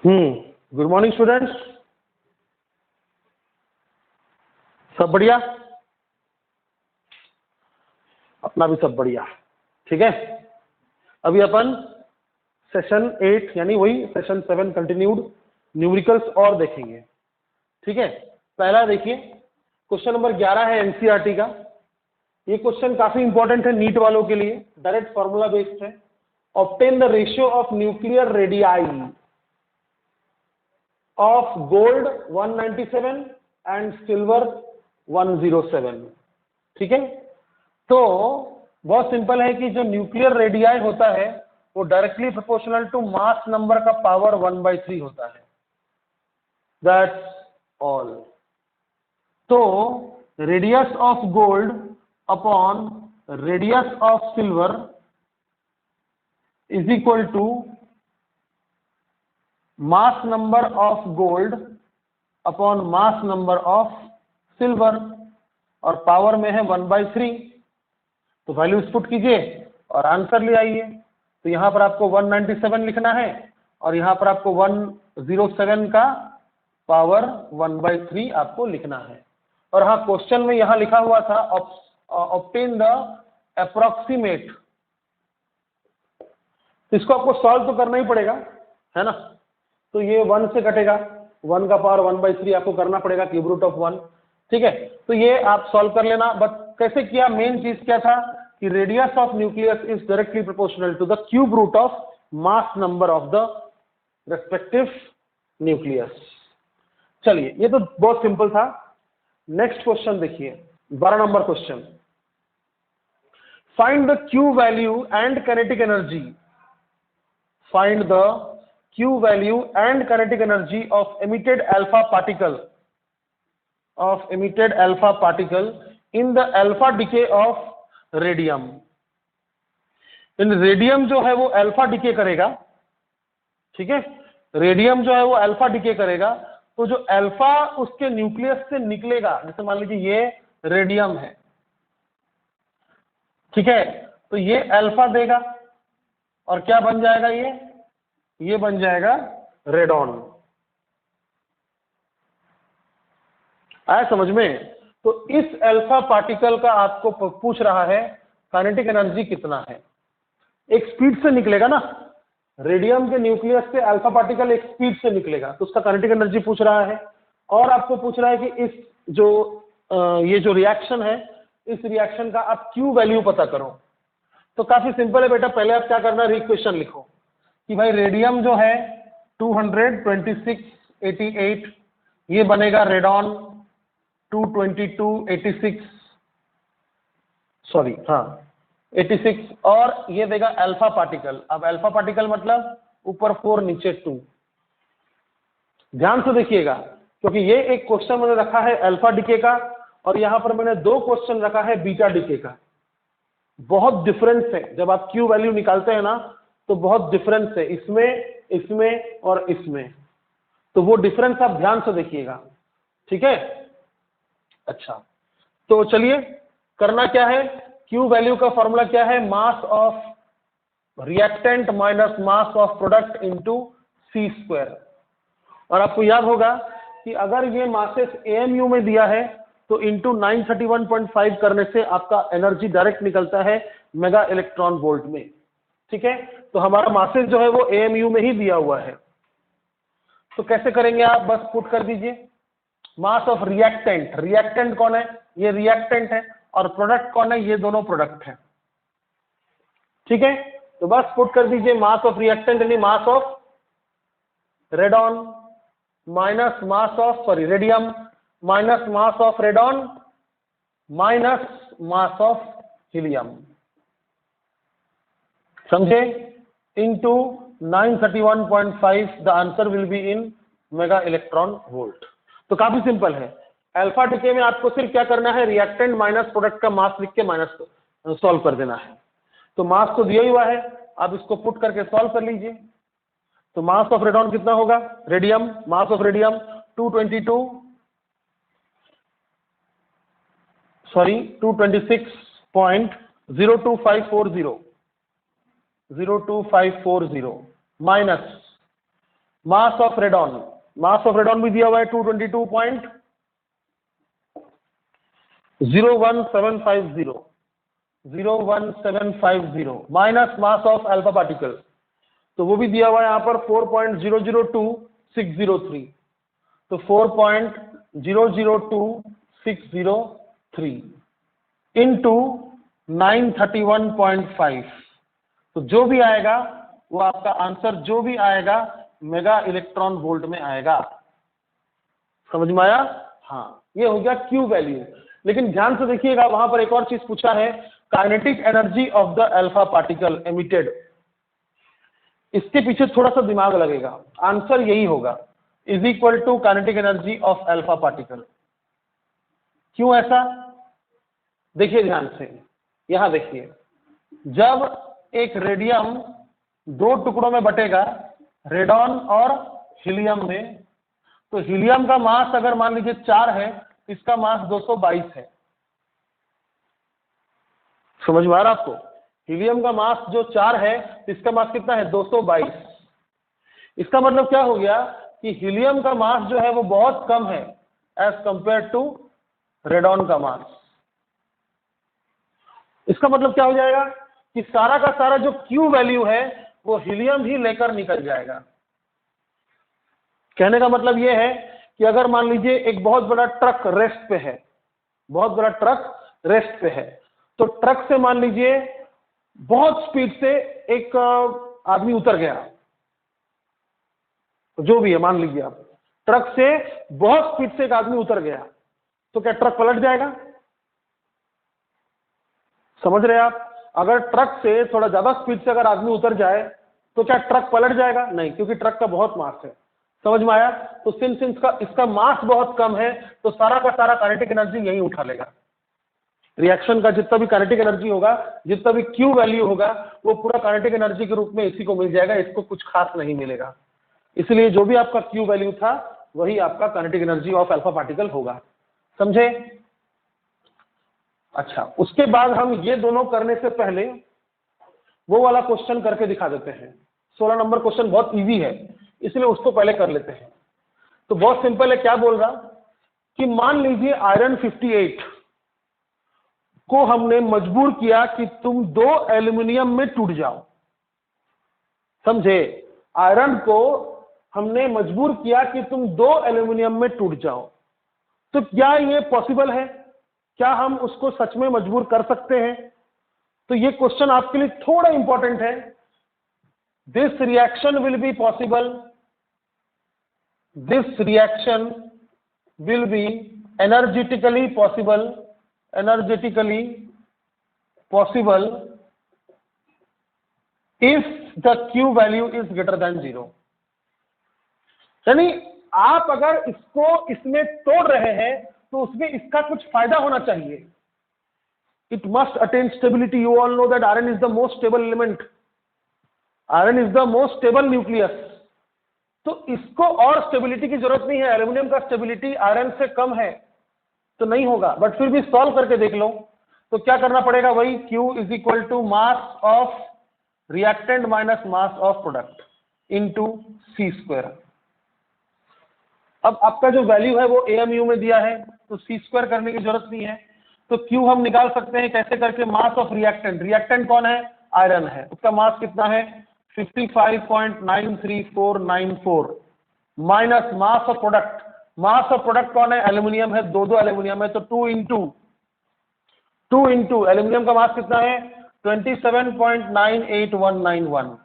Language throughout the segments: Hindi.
गुड मॉर्निंग स्टूडेंट्स, सब बढ़िया? अपना भी सब बढ़िया। ठीक है, अभी अपन सेशन 8 यानी वही सेशन 7 कंटिन्यूड न्यूमेरिकल्स और देखेंगे। ठीक है, पहला देखिए क्वेश्चन नंबर 11 है एनसीईआरटी का। ये क्वेश्चन काफी इंपॉर्टेंट है नीट वालों के लिए, डायरेक्ट फॉर्मूला बेस्ड है। Obtain the ratio of nuclear radii of gold 197 and silver 107। ठीक है, तो बहुत सिंपल है कि जो न्यूक्लियर रेडियाई होता है वो directly proportional to mass number का पावर 1/3 होता है। That's all. तो radius of gold upon radius of silver is equal to mass number of gold upon mass number of silver, और पावर में है 1/3। तो वैल्यूज पुट कीजिए और आंसर ले आइए। तो यहां पर आपको 197 लिखना है और यहां पर आपको 107 का पावर 1/3 आपको लिखना है। और हाँ, क्वेश्चन में यहां लिखा हुआ था ऑब्टेन द अप्रोक्सीमेट, इसको आपको सॉल्व तो करना ही पड़ेगा, है ना। तो ये 1 से कटेगा, 1 का पावर 1/3 आपको करना पड़ेगा, क्यूब रूट ऑफ 1। ठीक है, तो ये आप सॉल्व कर लेना। बट कैसे किया, मेन चीज क्या था कि radius of nucleus is directly proportional to the cube root of mass number of the respective nucleus. चलिए, ये तो बहुत सिंपल था। नेक्स्ट क्वेश्चन देखिए, 12 number question. Find the Q value and kinetic energy, find the Q value and kinetic energy of emitted alpha particle in the alpha decay of radium। In radium जो है वो अल्फा डिके करेगा। ठीक है, रेडियम जो है वो अल्फा डिके करेगा। तो जो अल्फा उसके न्यूक्लियस से निकलेगा, जैसे मान लीजिए ये रेडियम है, ठीक है, तो ये अल्फा देगा और क्या बन जाएगा, ये बन जाएगा रेडॉन। आया समझ में? तो इस अल्फा पार्टिकल का आपको पूछ रहा है काइनेटिक एनर्जी कितना है। एक स्पीड से निकलेगा ना, रेडियम के न्यूक्लियस से अल्फा पार्टिकल एक स्पीड से निकलेगा, तो उसका काइनेटिक एनर्जी पूछ रहा है। और आपको पूछ रहा है कि इस ये जो रिएक्शन है, इस रिएक्शन का आप क्यू वैल्यू पता करो। तो काफी सिंपल है बेटा, पहले आप क्या करना, इक्वेशन लिखो कि भाई रेडियम जो है 22688, ये बनेगा रेडॉन 22286, सॉरी हाँ 86, और ये देगा अल्फा पार्टिकल। अब अल्फा पार्टिकल मतलब ऊपर 4 नीचे 2। ध्यान से देखिएगा, क्योंकि ये एक क्वेश्चन मैंने रखा है अल्फा डिके का, और यहां पर मैंने 2 क्वेश्चन रखा है बीटा डिके का। बहुत डिफरेंस है, जब आप क्यू वैल्यू निकालते हैं ना तो बहुत डिफरेंस है इसमें और इसमें। तो वो डिफरेंस आप ध्यान से देखिएगा। ठीक है, अच्छा, तो चलिए करना क्या है, क्यू वैल्यू का फॉर्मूला क्या है, mass of reactant minus mass of product into C square. और आपको याद होगा कि अगर ये मासेस एएमयू में दिया है तो इंटू 931.5 करने से आपका एनर्जी डायरेक्ट निकलता है मेगा इलेक्ट्रॉन वोल्ट में। ठीक है, तो हमारा मासेस जो है वो एएमयू में ही दिया हुआ है। तो कैसे करेंगे आप, बस पुट कर दीजिए मास ऑफ रिएक्टेंट। रिएक्टेंट कौन है, ये रिएक्टेंट है, और प्रोडक्ट कौन है, ये दोनों प्रोडक्ट है। ठीक है, तो बस पुट कर दीजिए मास ऑफ रिएक्टेंट यानी mass of radon minus mass of radium minus mass of radon minus mass of helium, समझे, into 931.5। The answer will be in mega electron volt. तो काफी सिंपल है। अल्फा डिके में आपको सिर्फ क्या करना है, रिएक्टेंट माइनस प्रोडक्ट का मास लिख के माइनस सॉल्व कर देना है। तो मास तो दिया हुआ है, आप इसको पुट करके सॉल्व कर लीजिए। तो मास ऑफ रेडॉन कितना होगा, radium, mass of radium 226.02540 minus mass of radon, mass of radon भी दिया हुआ है 222.01750 01750 minus mass of alpha particle, तो वो भी दिया हुआ है यहां पर 4.002603, तो 4.002603 इंटू 931.5, तो जो भी आएगा वो आपका आंसर जो भी आएगा मेगा इलेक्ट्रॉन वोल्ट में आएगा। समझ में आया? हाँ, ये हो गया क्यू वैल्यू। लेकिन ध्यान से देखिएगा, वहां पर एक और चीज पूछा है, kinetic energy of the alpha particle emitted. इसके पीछे थोड़ा सा दिमाग लगेगा, आंसर यही होगा, is equal to kinetic energy of alpha particle. क्यों ऐसा? देखिए ध्यान से, यहां देखिए, जब एक रेडियम दो टुकड़ों में बटेगा, रेडॉन और हीलियम में, तो हीलियम का मास अगर मान लीजिए 4 है, इसका मास 222 है। समझ में आ रहा आपको? हीलियम का मास जो 4 है, इसका मास कितना है? 222। इसका मतलब क्या हो गया कि हीलियम का मास जो है वो बहुत कम है एज कंपेयर टू रेडॉन का मास। इसका मतलब क्या हो जाएगा कि सारा का सारा जो क्यू वैल्यू है वो हीलियम ही लेकर निकल जाएगा। कहने का मतलब यह है कि अगर मान लीजिए एक बहुत बड़ा ट्रक रेस्ट पे है, बहुत बड़ा ट्रक रेस्ट पे है, तो ट्रक से मान लीजिए बहुत स्पीड से एक आदमी उतर गया, जो भी है, मान लीजिए आप, ट्रक से बहुत स्पीड से एक आदमी उतर गया, तो क्या ट्रक पलट जाएगा? समझ रहे हैं आप? अगर ट्रक से थोड़ा ज्यादा स्पीड से अगर आदमी उतर जाए तो क्या ट्रक पलट जाएगा? नहीं, क्योंकि ट्रक का बहुत मास है। समझ में आया? तो सिंस इसका मास बहुत कम है, तो सारा का सारा काइनेटिक एनर्जी यही उठा लेगा। रिएक्शन का जितना भी काइनेटिक एनर्जी होगा, जितना भी क्यू वैल्यू होगा, वो पूरा काइनेटिक एनर्जी के रूप में इसी को मिल जाएगा, इसको कुछ खास नहीं मिलेगा। इसलिए जो भी आपका क्यू वैल्यू था वही आपका kinetic energy of alpha particle होगा। समझे? अच्छा, उसके बाद हम ये दोनों करने से पहले वो वाला क्वेश्चन करके दिखा देते हैं। 16 नंबर क्वेश्चन बहुत इजी है, इसलिए उसको पहले कर लेते हैं। तो बहुत सिंपल है, क्या बोल रहा कि मान लीजिए आयरन 58 को हमने मजबूर किया कि तुम 2 एल्यूमिनियम में टूट जाओ। समझे? आयरन को हमने मजबूर किया कि तुम 2 एल्यूमिनियम में टूट जाओ, तो क्या ये पॉसिबल है? क्या हम उसको सच में मजबूर कर सकते हैं? तो ये क्वेश्चन आपके लिए थोड़ा इंपॉर्टेंट है। This reaction will be possible, this reaction will be energetically possible, energetically possible if the Q value is greater than 0। यानी आप अगर इसको इसमें तोड़ रहे हैं तो उसमें इसका कुछ फायदा होना चाहिए। It must attain stability. You all know that iron is the most stable element. Iron is the most stable nucleus. तो इसको और स्टेबिलिटी की जरूरत नहीं है। एल्यूमिनियम का स्टेबिलिटी आयरन से कम है, तो नहीं होगा। बट फिर भी सॉल्व करके देख लो। तो क्या करना पड़ेगा? वही Q is equal to mass of reactant minus mass of product into C square. अब आपका जो वैल्यू है वो AMU में दिया है, तो सी स्क्वायर करने की जरूरत नहीं है। तो Q हम निकाल सकते हैं कैसे करके? मास ऑफ रिएक्टेंट, रिएक्टेंट कौन है? आयरन है, उसका मास कितना है? 55.93494 minus mass of product, mass of product कौन है? एल्यूमिनियम है, 2 एल्यूमिनियम है, तो 2 इंटू एल्यूमिनियम का मास कितना है? 27.98191।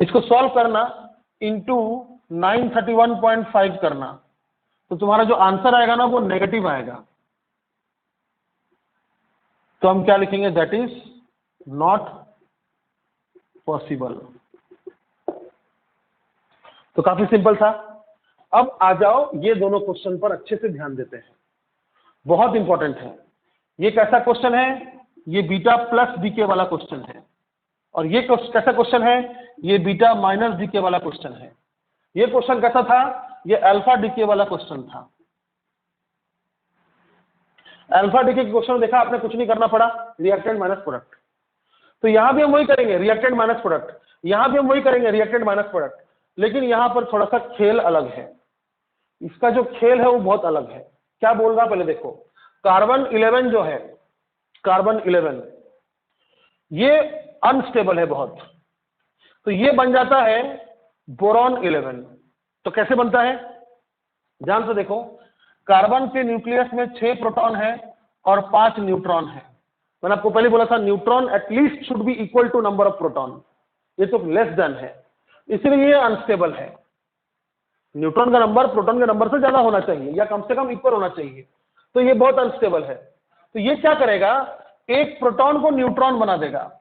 इसको सॉल्व करना, इंटू 931.5 करना, तो तुम्हारा जो आंसर आएगा ना वो नेगेटिव आएगा। तो हम क्या लिखेंगे? That is not possible. तो काफी सिंपल था। अब आ जाओ ये दोनों क्वेश्चन पर अच्छे से ध्यान देते हैं, बहुत इंपॉर्टेंट है। ये कैसा क्वेश्चन है? ये बीटा प्लस डीके वाला क्वेश्चन है। और ये कैसा क्वेश्चन है? ये बीटा माइनस डीके वाला क्वेश्चन है। ये क्वेश्चन कैसा था? ये अल्फा डीके वाला क्वेश्चन था। अल्फा डीके क्वेश्चन देखा आपने, कुछ नहीं करना पड़ा, रिएक्टेंट माइनस प्रोडक्ट। तो यहां भी हम वही करेंगे, रिएक्टेंट माइनस प्रोडक्ट, यहां भी हम वही करेंगे, रिएक्टेंट माइनस प्रोडक्ट, लेकिन यहां पर थोड़ा सा खेल अलग है। इसका जो खेल है वो बहुत अलग है। क्या बोल रहा पहले देखो, कार्बन 11 जो है, कार्बन 11 ये अनस्टेबल है बहुत, तो ये बन जाता है बोरॉन 11। तो कैसे बनता है, ध्यान से देखो, कार्बन के न्यूक्लियस में 6 प्रोटॉन है और 5 न्यूट्रॉन है। मैंने आपको पहले बोला था neutron at least should be equal to number of proton, ये तो लेस देन है, इसलिए ये अनस्टेबल है। न्यूट्रॉन का नंबर प्रोटॉन के नंबर से ज्यादा होना चाहिए या कम से कम इक्वल होना चाहिए, तो ये बहुत अनस्टेबल है। तो ये क्या करेगा, एक प्रोटॉन को न्यूट्रॉन बना देगा,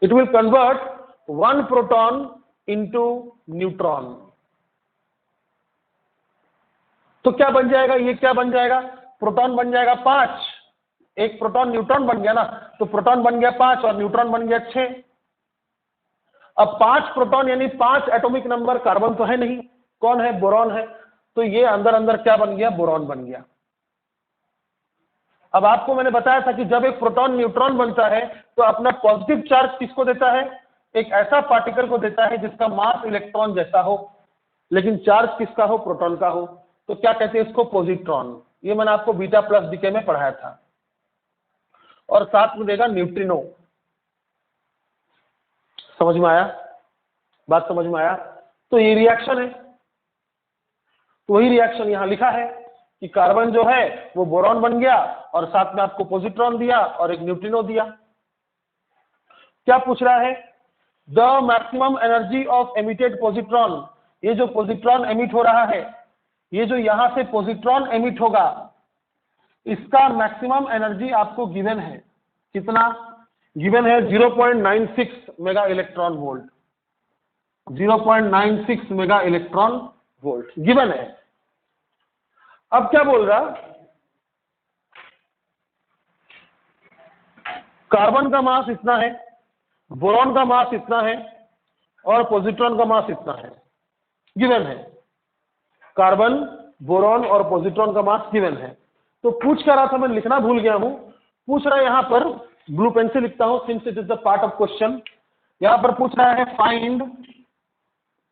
it will convert 1 proton into neutron. तो क्या बन जाएगा, ये क्या बन जाएगा, प्रोटॉन बन जाएगा 5, एक प्रोटॉन न्यूट्रॉन बन गया ना, तो प्रोटॉन बन गया 5 और न्यूट्रॉन बन गया 6। अब 5 प्रोटॉन यानी 5 एटॉमिक नंबर, कार्बन तो है नहीं, कौन है, बोरॉन है, तो ये अंदर अंदर क्या बन गया, बोरॉन बन गया। अब आपको मैंने बताया था कि जब एक प्रोटॉन न्यूट्रॉन बनता है तो अपना पॉजिटिव चार्ज किसको देता है, एक ऐसा पार्टिकल को देता है जिसका मास इलेक्ट्रॉन जैसा हो लेकिन चार्ज किसका हो, प्रोटॉन का हो, तो क्या कहते हैं इसको, पॉजिट्रॉन। ये मैंने आपको बीटा प्लस डीके में पढ़ाया था। और साथ में देगा न्यूट्रिनो। समझ में आया, बात समझ में आया। तो ये रिएक्शन है, तो वही रिएक्शन यहां लिखा है कि कार्बन जो है वो बोरॉन बन गया और साथ में आपको पॉजिट्रॉन दिया और एक न्यूट्रिनो दिया। क्या पूछ रहा है, the maximum energy of emitted positron, ये जो पॉजिट्रॉन एमिट हो रहा है, ये जो यहां से पॉजिट्रॉन एमिट होगा, इसका मैक्सिमम एनर्जी आपको गिवन है, कितना गिवन है, 0.96 mega electron volt, 0.96 mega electron volt given है। अब क्या बोल रहा, कार्बन का मास इतना है, बोरॉन का मास इतना है और पॉजिट्रॉन का मास इतना है, गिवन है। कार्बन, बोरॉन और पॉजिट्रॉन का मास गिवन है। तो पूछ क्या रहा था, मैं लिखना भूल गया हूं, पूछ रहा है यहां पर, ब्लू पेन से लिखता हूं since it is the part of question. यहां पर पूछ रहा है find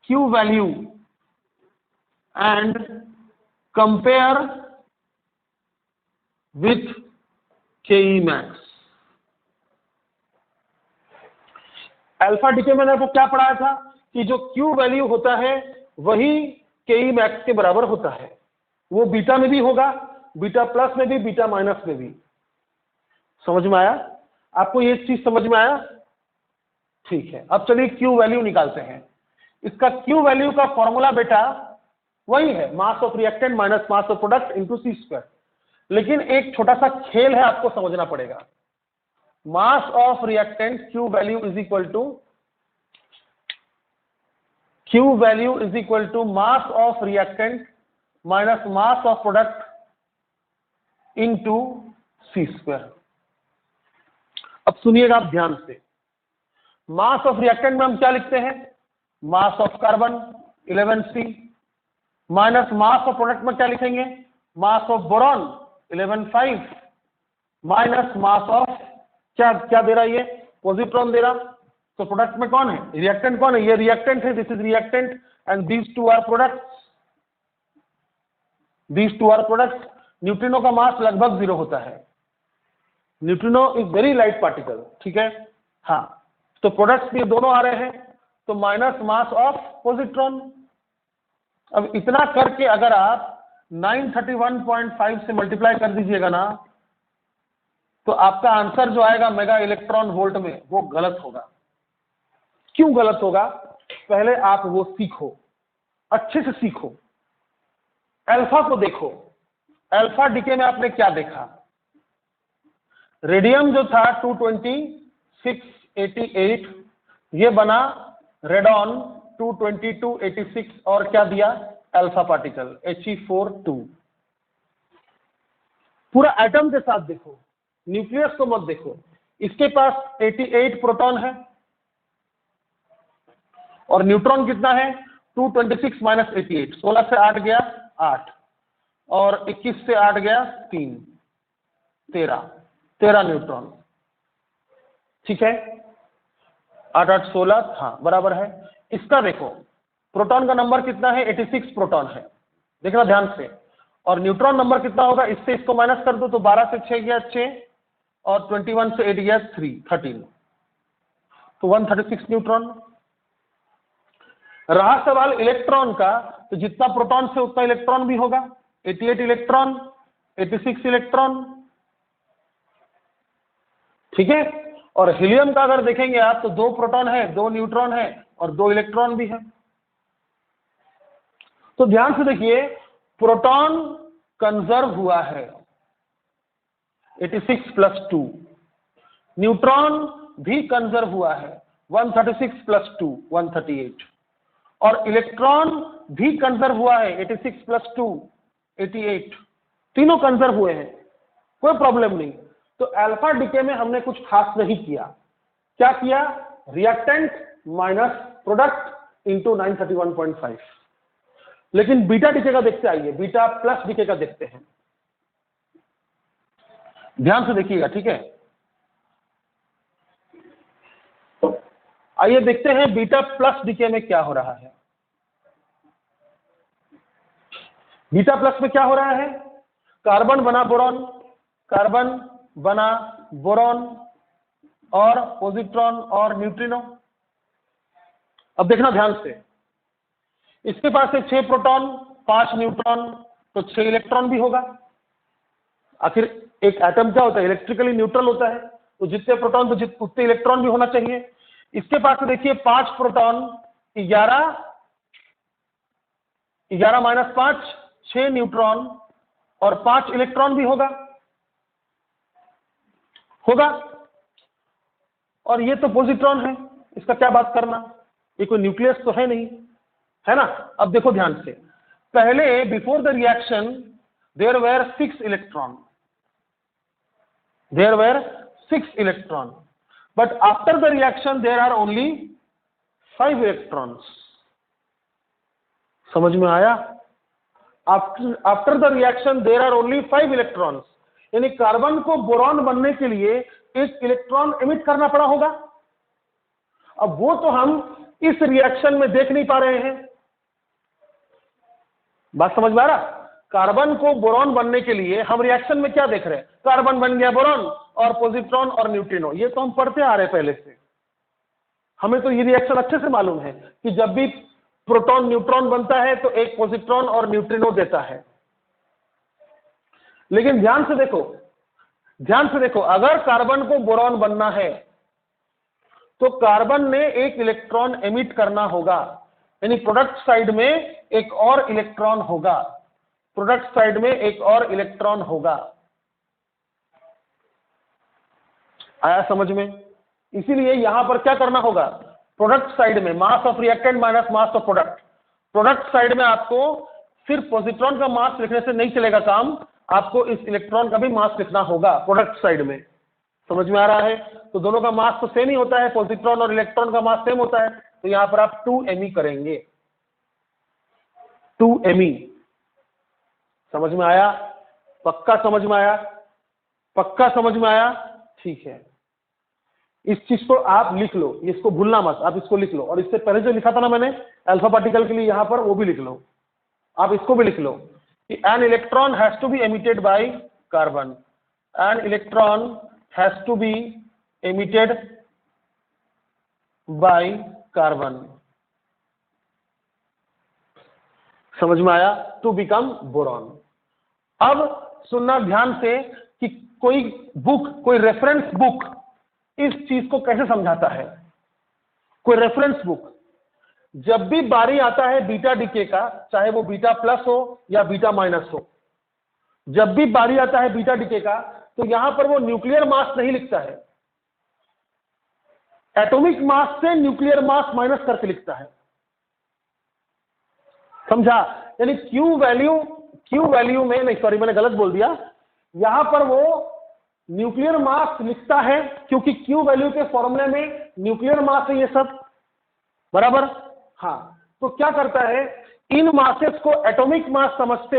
Q value and compare with केई मैक्स। अल्फा डीके मैंने आपको क्या पढ़ाया था कि जो क्यू वैल्यू होता है वही केई मैक्स के बराबर होता है। वो बीटा में भी होगा, बीटा प्लस में भी, बीटा माइनस में भी। समझ में आया आपको, ये चीज समझ में आया, ठीक है। अब चलिए क्यू वैल्यू निकालते हैं। इसका क्यू वैल्यू का फॉर्मूला बेटा वही है, mass of reactant minus mass of product into C square. लेकिन एक छोटा सा खेल है, आपको समझना पड़ेगा। Mass of reactant Q value is equal to mass of reactant minus mass of product into C square. अब सुनिएगा आप ध्यान से, मास ऑफ रिएक्टेंट में हम क्या लिखते हैं, मास of carbon 11C minus mass of product में क्या लिखेंगे, मास of boron 11.5 minus mass of क्या क्या दे रहा है, ये पॉजिट्रॉन दे रहा। तो प्रोडक्ट में कौन है, रिएक्टेंट कौन है, ये रिएक्टेंट है, this is reactant and these two are products, these two are products. Neutrino का मास लगभग 0 होता है, neutrino is very light particle, ठीक है। हाँ, तो प्रोडक्ट्स ये दोनों आ रहे हैं, तो माइनस मास ऑफ पॉजिट्रॉन। अब इतना करके अगर आप 931.5 से मल्टीप्लाई कर दीजिएगा ना, तो आपका आंसर जो आएगा मेगा इलेक्ट्रॉन वोल्ट में, वो गलत होगा। क्यों गलत होगा, पहले आप वो सीखो, अच्छे से सीखो। अल्फा को देखो, अल्फा डीके में आपने क्या देखा, रेडियम जो था 22688, ये बना रेडॉन 22286 और क्या दिया, अल्फा पार्टिकल He42। पूरा एटम के साथ देखो, न्यूक्लियस को मत देखो। इसके पास 88 प्रोटॉन है और न्यूट्रॉन कितना है, 226 माइनस 88, 16 से 8 गया 8 और 21 से 8 गया 3, 13 न्यूट्रॉन। ठीक है, 8 8 16, हाँ बराबर है। इसका देखो प्रोटॉन का नंबर कितना है, 86 प्रोटॉन है, देखना ध्यान से। और न्यूट्रॉन नंबर कितना होगा, इससे इसको माइनस कर दो तो 12 से 6 गया 6 और 21 से 8 गया 13, तो 136 न्यूट्रॉन। रहा सवाल इलेक्ट्रॉन का, तो जितना प्रोटॉन से उतना इलेक्ट्रॉन भी होगा, 88 इलेक्ट्रॉन, 86 इलेक्ट्रॉन, ठीक है। और हीलियम का अगर देखेंगे आप तो 2 प्रोटॉन है, 2 न्यूट्रॉन है और 2 इलेक्ट्रॉन भी है। तो ध्यान से देखिए, प्रोटॉन कंजर्व हुआ है 86 प्लस 2, न्यूट्रॉन भी कंजर्व हुआ है 136 प्लस 2 138, और इलेक्ट्रॉन भी कंजर्व हुआ है 86 प्लस 2 88, तीनों कंजर्व हुए हैं, कोई प्रॉब्लम नहीं। तो अल्फा डीके में हमने कुछ खास नहीं किया, क्या किया, रिएक्टेंट माइनस प्रोडक्ट इंटू 931.5। लेकिन बीटा डीके का देखते आइए, बीटा प्लस डीके का देखते हैं, ध्यान से देखिएगा, ठीक है। आइए देखते हैं बीटा प्लस डीके में क्या हो रहा है। बीटा प्लस में क्या हो रहा है, कार्बन बना बोरॉन, कार्बन बना बोरॉन और पॉजिट्रॉन और न्यूट्रिनो। अब देखना ध्यान से, इसके पास है 6 प्रोटॉन 5 न्यूट्रॉन, तो 6 इलेक्ट्रॉन भी होगा। आखिर एक एटम क्या होता है, इलेक्ट्रिकली न्यूट्रल होता है, तो जितने प्रोटॉन तो उतने इलेक्ट्रॉन भी होना चाहिए। इसके पास देखिए 5 प्रोटॉन 11 माइनस 5 6 न्यूट्रॉन और 5 इलेक्ट्रॉन भी होगा। और ये तो पॉजिट्रॉन है, इसका क्या बात करना, ये कोई न्यूक्लियस तो है नहीं, है ना। अब देखो ध्यान से, पहले before the reaction there were 6 electron, but after the reaction there are only 5 electrons. समझ में आया, after the reaction there are only 5 electrons, यानी कार्बन को बोरॉन बनने के लिए 1 इलेक्ट्रॉन एमिट करना पड़ा होगा। अब वो तो हम इस रिएक्शन में देख नहीं पा रहे हैं, बात समझ में आ रहा। कार्बन को बोरॉन बनने के लिए हम रिएक्शन में क्या देख रहे हैं, कार्बन बन गया बोरॉन और पॉजिट्रॉन और न्यूट्रिनो, ये तो हम पढ़ते आ रहे हैं पहले से, हमें तो ये रिएक्शन अच्छे से मालूम है कि जब भी प्रोटॉन न्यूट्रॉन बनता है तो एक पॉजिट्रॉन और न्यूट्रिनो देता है। लेकिन ध्यान से देखो, अगर कार्बन को बोरॉन बनना है तो कार्बन ने 1 इलेक्ट्रॉन एमिट करना होगा, यानी प्रोडक्ट साइड में एक और इलेक्ट्रॉन होगा, आया समझ में। इसीलिए यहां पर क्या करना होगा, प्रोडक्ट साइड में मास of reactant minus mass of product side में आपको सिर्फ पॉजिट्रॉन का मास लिखने से नहीं चलेगा काम, आपको इस इलेक्ट्रॉन का भी मास लिखना होगा प्रोडक्ट साइड में। समझ में आ रहा है, तो दोनों का मास तो सेम ही होता है, पॉजिट्रॉन और इलेक्ट्रॉन का मास सेम होता है, तो यहां पर आप 2me करेंगे, 2me। समझ में आया, पक्का समझ में आया, ठीक है। इस चीज को आप लिख लो, इसको भूलना मत, आप इसको लिख लो, और इससे पहले जो लिखा था ना मैंने अल्फा पार्टिकल के लिए यहां पर, वो भी लिख लो, आप इसको भी लिख लो कि an electron has to be emitted by carbon, an electron has to be emitted by carbon. समझ में आया, टू बिकम बोरॉन। अब सुनना ध्यान से कि कोई रेफरेंस बुक इस चीज को कैसे समझाता है। कोई रेफरेंस बुक, जब भी बारी आता है बीटा डीके का, चाहे वो बीटा प्लस हो या बीटा माइनस हो, जब भी बारी आता है बीटा डीके का, तो यहां पर वो न्यूक्लियर मास नहीं लिखता है, एटॉमिक मास से न्यूक्लियर मास माइनस करके लिखता है, समझा। यानी क्यू वैल्यू में नहीं, सॉरी मैंने गलत बोल दिया, यहां पर वो न्यूक्लियर मास लिखता है क्योंकि क्यू वैल्यू के फॉर्मूले में न्यूक्लियर मास है ये सब, बराबर। हाँ, तो क्या करता है, इन मासेस को एटॉमिक मास समझते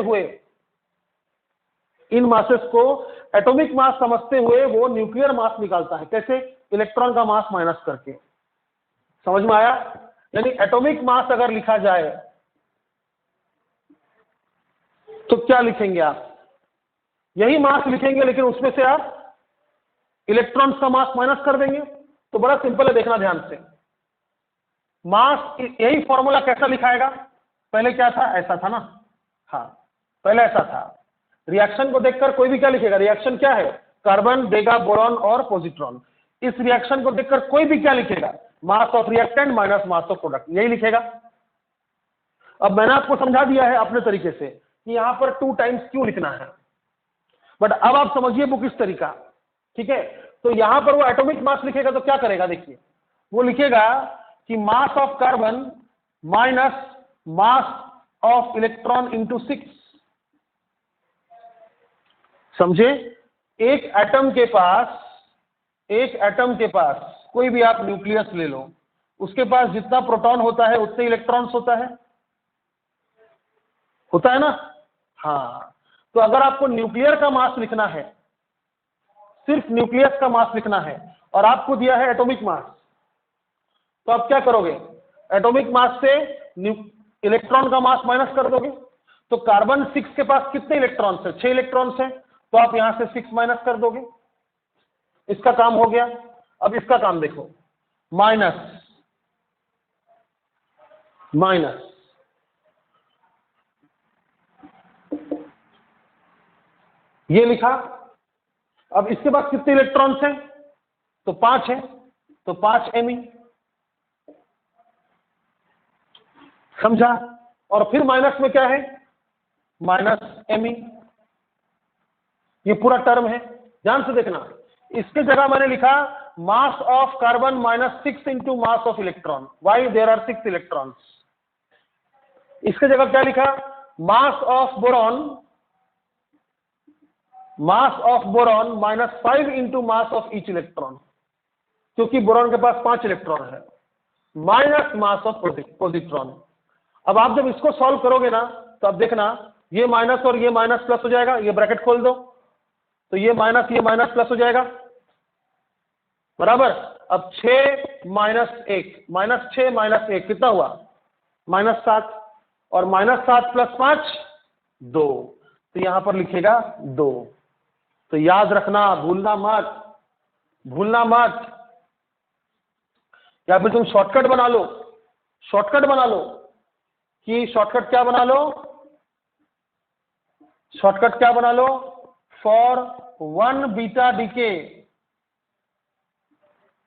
हुए वो न्यूक्लियर मास निकालता है। कैसे, इलेक्ट्रॉन का मास माइनस करके। समझ में आया? यानी एटॉमिक मास अगर लिखा जाए तो क्या लिखेंगे आप? यही मास लिखेंगे, लेकिन उसमें से आप इलेक्ट्रॉन्स का मास माइनस कर देंगे। तो बड़ा सिंपल है, देखना ध्यान से। मास, यही फॉर्मूला कैसा लिखाएगा? पहले क्या था? ऐसा था ना? हाँ, पहले ऐसा था। रिएक्शन को देखकर कोई भी क्या लिखेगा? रिएक्शन क्या है? कार्बन देगा बोरॉन और पॉजिट्रॉन। इस रिएक्शन को देखकर कोई भी क्या लिखेगा? मास of reactant minus mass of product, यही लिखेगा। अब मैंने आपको समझा दिया है अपने तरीके से कि यहां पर 2 टाइम्स क्यों लिखना है, बट अब आप समझिए बुक इस तरीका। ठीक है, तो यहां पर वो एटॉमिक मास लिखेगा तो क्या करेगा? देखिए, वो लिखेगा कि मास of carbon minus mass of electron into 6। समझे? एक एटम के पास कोई भी आप न्यूक्लियस ले लो, उसके पास जितना प्रोटॉन होता है उतने इलेक्ट्रॉन्स होता है ना? हाँ, तो अगर आपको न्यूक्लियर का मास लिखना है, सिर्फ न्यूक्लियस का मास लिखना है, और आपको दिया है एटॉमिक मास, तो आप क्या करोगे? एटॉमिक मास से इलेक्ट्रॉन का मास माइनस कर दोगे। तो कार्बन 6 के पास कितने इलेक्ट्रॉन्स है? 6 इलेक्ट्रॉन्स है, तो आप यहां से 6 माइनस कर दोगे। इसका काम हो गया। अब इसका काम देखो, माइनस माइनस, ये लिखा। अब इसके पास कितने इलेक्ट्रॉन्स हैं? तो 5 है, तो 5 Me। समझा? और फिर माइनस में क्या है? Minus Me। ये पूरा टर्म है, ध्यान से देखना। इसके जगह मैंने लिखा mass of carbon minus 6 into mass of electron. Why? There are 6 electrons. इसके जगह क्या लिखा? Mass of boron minus 5 into mass of each electron, क्योंकि बोरॉन के पास 5 इलेक्ट्रॉन है, माइनस मास ऑफ पॉजिट्रॉन। अब आप जब इसको सॉल्व करोगे ना, तो अब देखना, ये माइनस और ये माइनस प्लस हो जाएगा। ये ब्रैकेट खोल दो, तो ये माइनस प्लस हो जाएगा, बराबर। अब 6 माइनस 1, माइनस 6 माइनस 1 कितना हुआ? -7, और -7 प्लस 5 2, तो यहां पर लिखेगा 2। तो याद रखना, भूलना मत। या फिर तुम शॉर्टकट बना लो कि शॉर्टकट क्या बना लो? फॉर 1 बीटा डीके,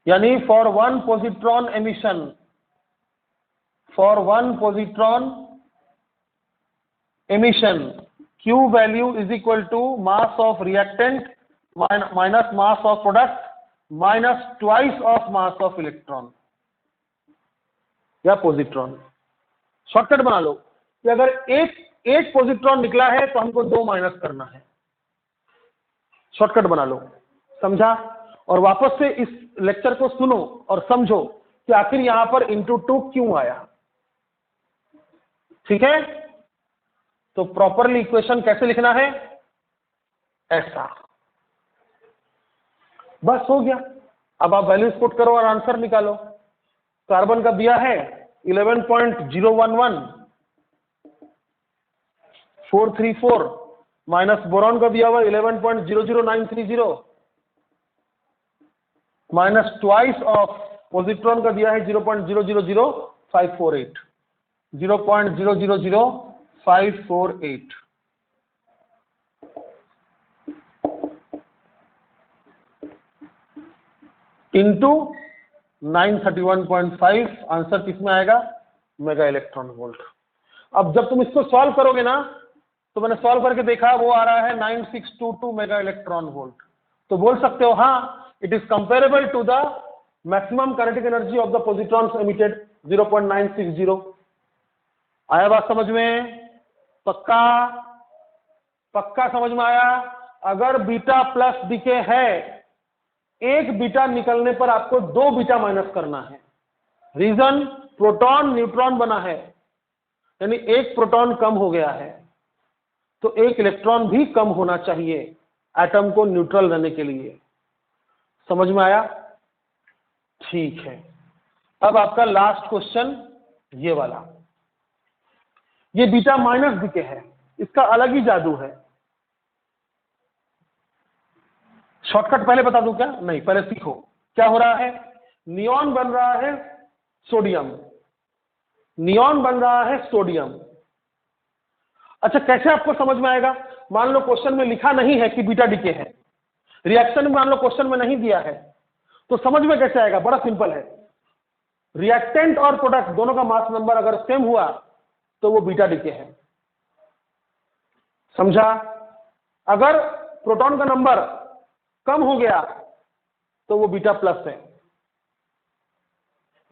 यानी for 1 positron emission, Q value is equal to mass of reactant minus mass of product minus twice of mass of electron या पॉजिट्रॉन। शॉर्टकट बना लो कि अगर एक पॉजिट्रॉन निकला है तो हमको 2 माइनस करना है। शॉर्टकट बना लो, समझा? और वापस से इस लेक्चर को सुनो और समझो कि आखिर यहां पर इंटू 2 क्यों आया। ठीक है, तो प्रॉपरली इक्वेशन कैसे लिखना है? ऐसा। बस हो गया। अब आप वैल्यूज पुट करो और आंसर निकालो। कार्बन का दिया है 11.011,434, माइनस बोरॉन का दिया हुआ 11.00930, माइनस ट्वाइस ऑफ पॉजिट्रॉन का दिया है 0.000548, 0.000548। इंटू 931.5, आंसर किसमें आएगा? Mega electron volt. अब जब तुम इसको सॉल्व करोगे ना, तो मैंने सॉल्व करके देखा, वो आ रहा है 9622 मेगा इलेक्ट्रॉन वोल्ट। तो बोल सकते हो हाँ, it is comparable to the maximum kinetic energy of the positrons emitted 0.960। आया बात समझ में? पक्का समझ में आया? अगर बीटा प्लस डीके है, एक बीटा निकलने पर आपको 2 बीटा माइनस करना है। रीजन, प्रोटॉन न्यूट्रॉन बना है, यानी एक प्रोटॉन कम हो गया है, तो एक इलेक्ट्रॉन भी कम होना चाहिए एटम को न्यूट्रल रहने के लिए। समझ में आया? ठीक है, अब आपका लास्ट क्वेश्चन ये वाला, ये बीटा माइनस डीके है, इसका अलग ही जादू है। शॉर्टकट पहले बता दूं क्या? नहीं, पहले सीखो क्या हो रहा है। नियॉन बन रहा है सोडियम, नियॉन बन रहा है सोडियम। अच्छा, कैसे आपको समझ में आएगा? मान लो क्वेश्चन में लिखा नहीं है कि बीटा डीके है, रिएक्शन में मान लो क्वेश्चन में नहीं दिया है, तो समझ में कैसे आएगा? बड़ा सिंपल है, रिएक्टेंट और प्रोडक्ट दोनों का मास नंबर अगर सेम हुआ तो वो बीटा डीके है। समझा? अगर प्रोटॉन का नंबर कम हो गया तो वो बीटा प्लस है।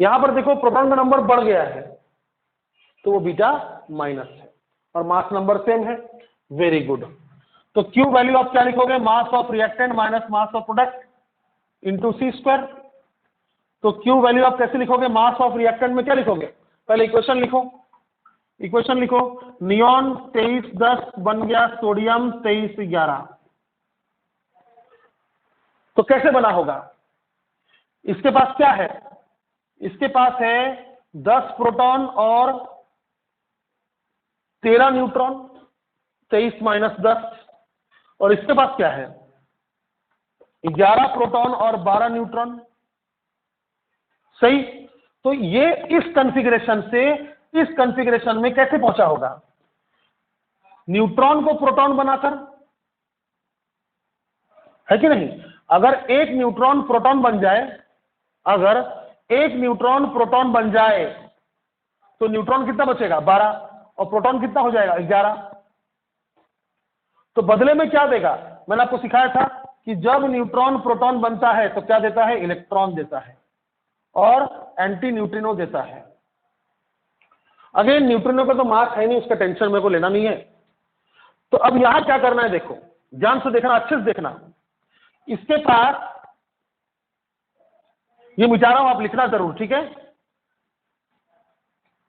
यहां पर देखो प्रोटॉन का नंबर बढ़ गया है तो वो बीटा माइनस है, और मास नंबर सेम है। Very good. तो क्यू वैल्यू आप क्या लिखोगे? Mass of reactant minus mass of product into C square. तो क्यू वैल्यू आप कैसे लिखोगे? मास ऑफ रिएक्टेंट में क्या लिखोगे? पहले इक्वेशन लिखो, इक्वेशन लिखो, नियॉन 2310 बन गया सोडियम 2311। तो कैसे बना होगा? इसके पास क्या है? इसके पास है 10 प्रोटॉन और 13 न्यूट्रॉन, 23 माइनस 10। और इसके पास क्या है? 11 प्रोटॉन और 12 न्यूट्रॉन। सही। तो ये इस कॉन्फ़िगरेशन से इस कॉन्फ़िगरेशन में कैसे पहुंचा होगा? न्यूट्रॉन को प्रोटॉन बनाकर, है कि नहीं? अगर एक न्यूट्रॉन प्रोटॉन बन जाए, अगर एक न्यूट्रॉन प्रोटॉन बन जाए तो न्यूट्रॉन कितना बचेगा? 12, और प्रोटॉन कितना हो जाएगा? 11। तो बदले में क्या देगा? मैंने आपको सिखाया था कि जब न्यूट्रॉन प्रोटॉन बनता है तो क्या देता है? इलेक्ट्रॉन देता है और एंटी न्यूट्रिनो देता है। अगेन न्यूट्रिनो का तो मास है नहीं, उसका टेंशन मेरे को लेना नहीं है। तो अब यहां क्या करना है, देखो ध्यान से देखना, अच्छे से देखना। इसके पास, ये मिटा रहा हूं, आप लिखना जरूर, ठीक है?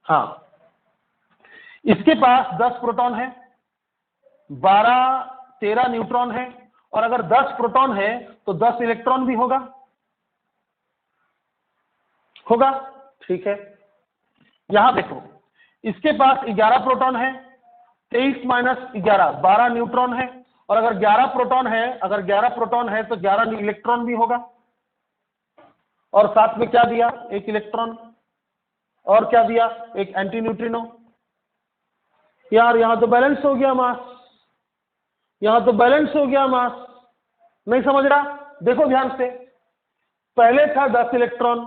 हाँ, इसके पास 10 प्रोटॉन है, 13 न्यूट्रॉन है, और अगर 10 प्रोटॉन है तो 10 इलेक्ट्रॉन भी होगा, होगा, ठीक है? यहां देखो, इसके पास 11 प्रोटॉन है, 23 माइनस 11 12 न्यूट्रॉन है, और अगर 11 प्रोटॉन है, अगर 11 प्रोटॉन है तो 11 इलेक्ट्रॉन भी होगा, और साथ में क्या दिया? एक इलेक्ट्रॉन, और क्या दिया? एक एंटी न्यूट्रिनो। यार यहां तो बैलेंस हो गया मास, यहां तो बैलेंस हो गया मास। नहीं समझ रहा? देखो ध्यान से, पहले था 10 इलेक्ट्रॉन,